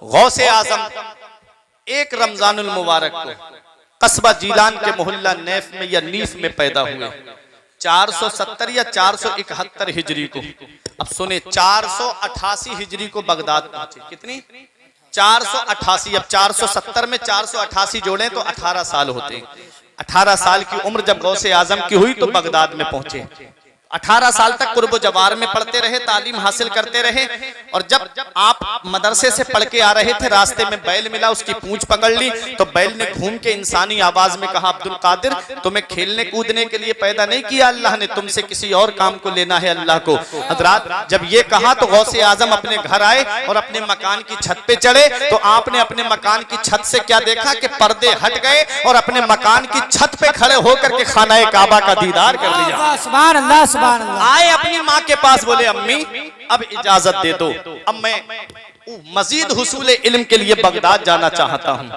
गौसे आजम एक रमजानुल मुबारक को कस्बा जीलान के मोहल्ला नैफ में या नीफ में पैदा हुए 470 या 471 हिजरी को। अब सुने, 488 हिजरी को बगदाद पहुंचे। कितनी? 488। अब 470 में 488 जोड़ें तो 18 साल होते हैं। 18 साल की उम्र जब गौसे आजम की हुई तो बगदाद में पहुंचे। 18 साल तक कुर्ब जवार में पढ़ते रहे, तालीम हासिल करते रहे। और जब आप मदरसे से पढ़ के आ रहे थे, रास्ते में बैल मिला, उसकी पूंछ पकड़ ली तो बैल ने घूम के इंसानी आवाज में कहा, अब्दुल कादिर, तुम्हें खेलने कूदने के लिए पैदा नहीं किया अल्लाह ने, तुमसे किसी और काम को लेना है अल्लाह को। हजरात, जब ये कहा तो गौसे आजम अपने घर आए और अपने मकान की छत पे चढ़े तो आपने अपने मकान की छत से क्या देखा कि पर्दे हट गए और अपने मकान की छत पे खड़े होकर के खानाए काबा का दीदार कर लिया। सुभान अल्लाह, सुभान अल्लाह। आए अपनी माँ के पास, बोले अम्मी अब इजाजत दे दो, अब मैं मजीद हुसूल इल्म के लिए बगदाद जाना चाहता हूँ।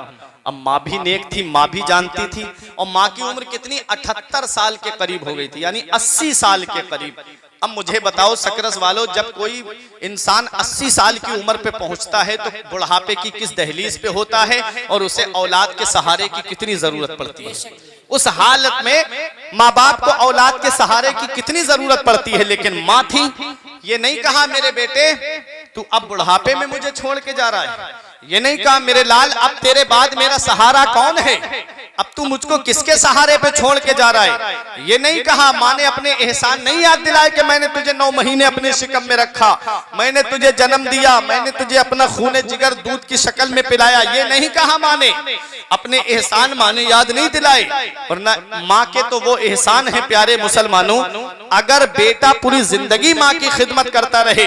अब माँ भी नेक थी, माँ भी जानती थी, और माँ की उम्र कितनी 78 साल के करीब हो गई थी, यानी 80 साल के करीब। अब मुझे बताओ सकरस वालों, जब कोई इंसान 80 साल की उम्र पे पहुंचता है तो बुढ़ापे की किस दहलीज पे होता है और उसे औलाद के सहारे की कितनी जरूरत पड़ती है। उस हालत में माँ बाप को औलाद के सहारे की कितनी जरूरत पड़ती है। लेकिन माँ थी, ये नहीं कहा मेरे बेटे तू अब बुढ़ापे में मुझे छोड़ के जा रहा है, ये नहीं कहा मेरे लाल अब तेरे बाद मेरा सहारा कौन है, अब तू मुझको किसके सहारे पे छोड़ के जा रहा है, ये नहीं कहा। माँ ने अपने एहसान नहीं याद दिलाए कि मैंने तुझे 9 महीने अपने शिकम में रखा, मैंने तुझे जन्म दिया, मैंने तुझे अपना खूने जिगर दूध की शक्ल में पिलाया, ये नहीं कहा माँ ने। अपने एहसान माँ ने याद नहीं दिलाए। वरना माँ के तो वो एहसान है प्यारे मुसलमानों, अगर बेटा पूरी जिंदगी माँ की खिदमत करता रहे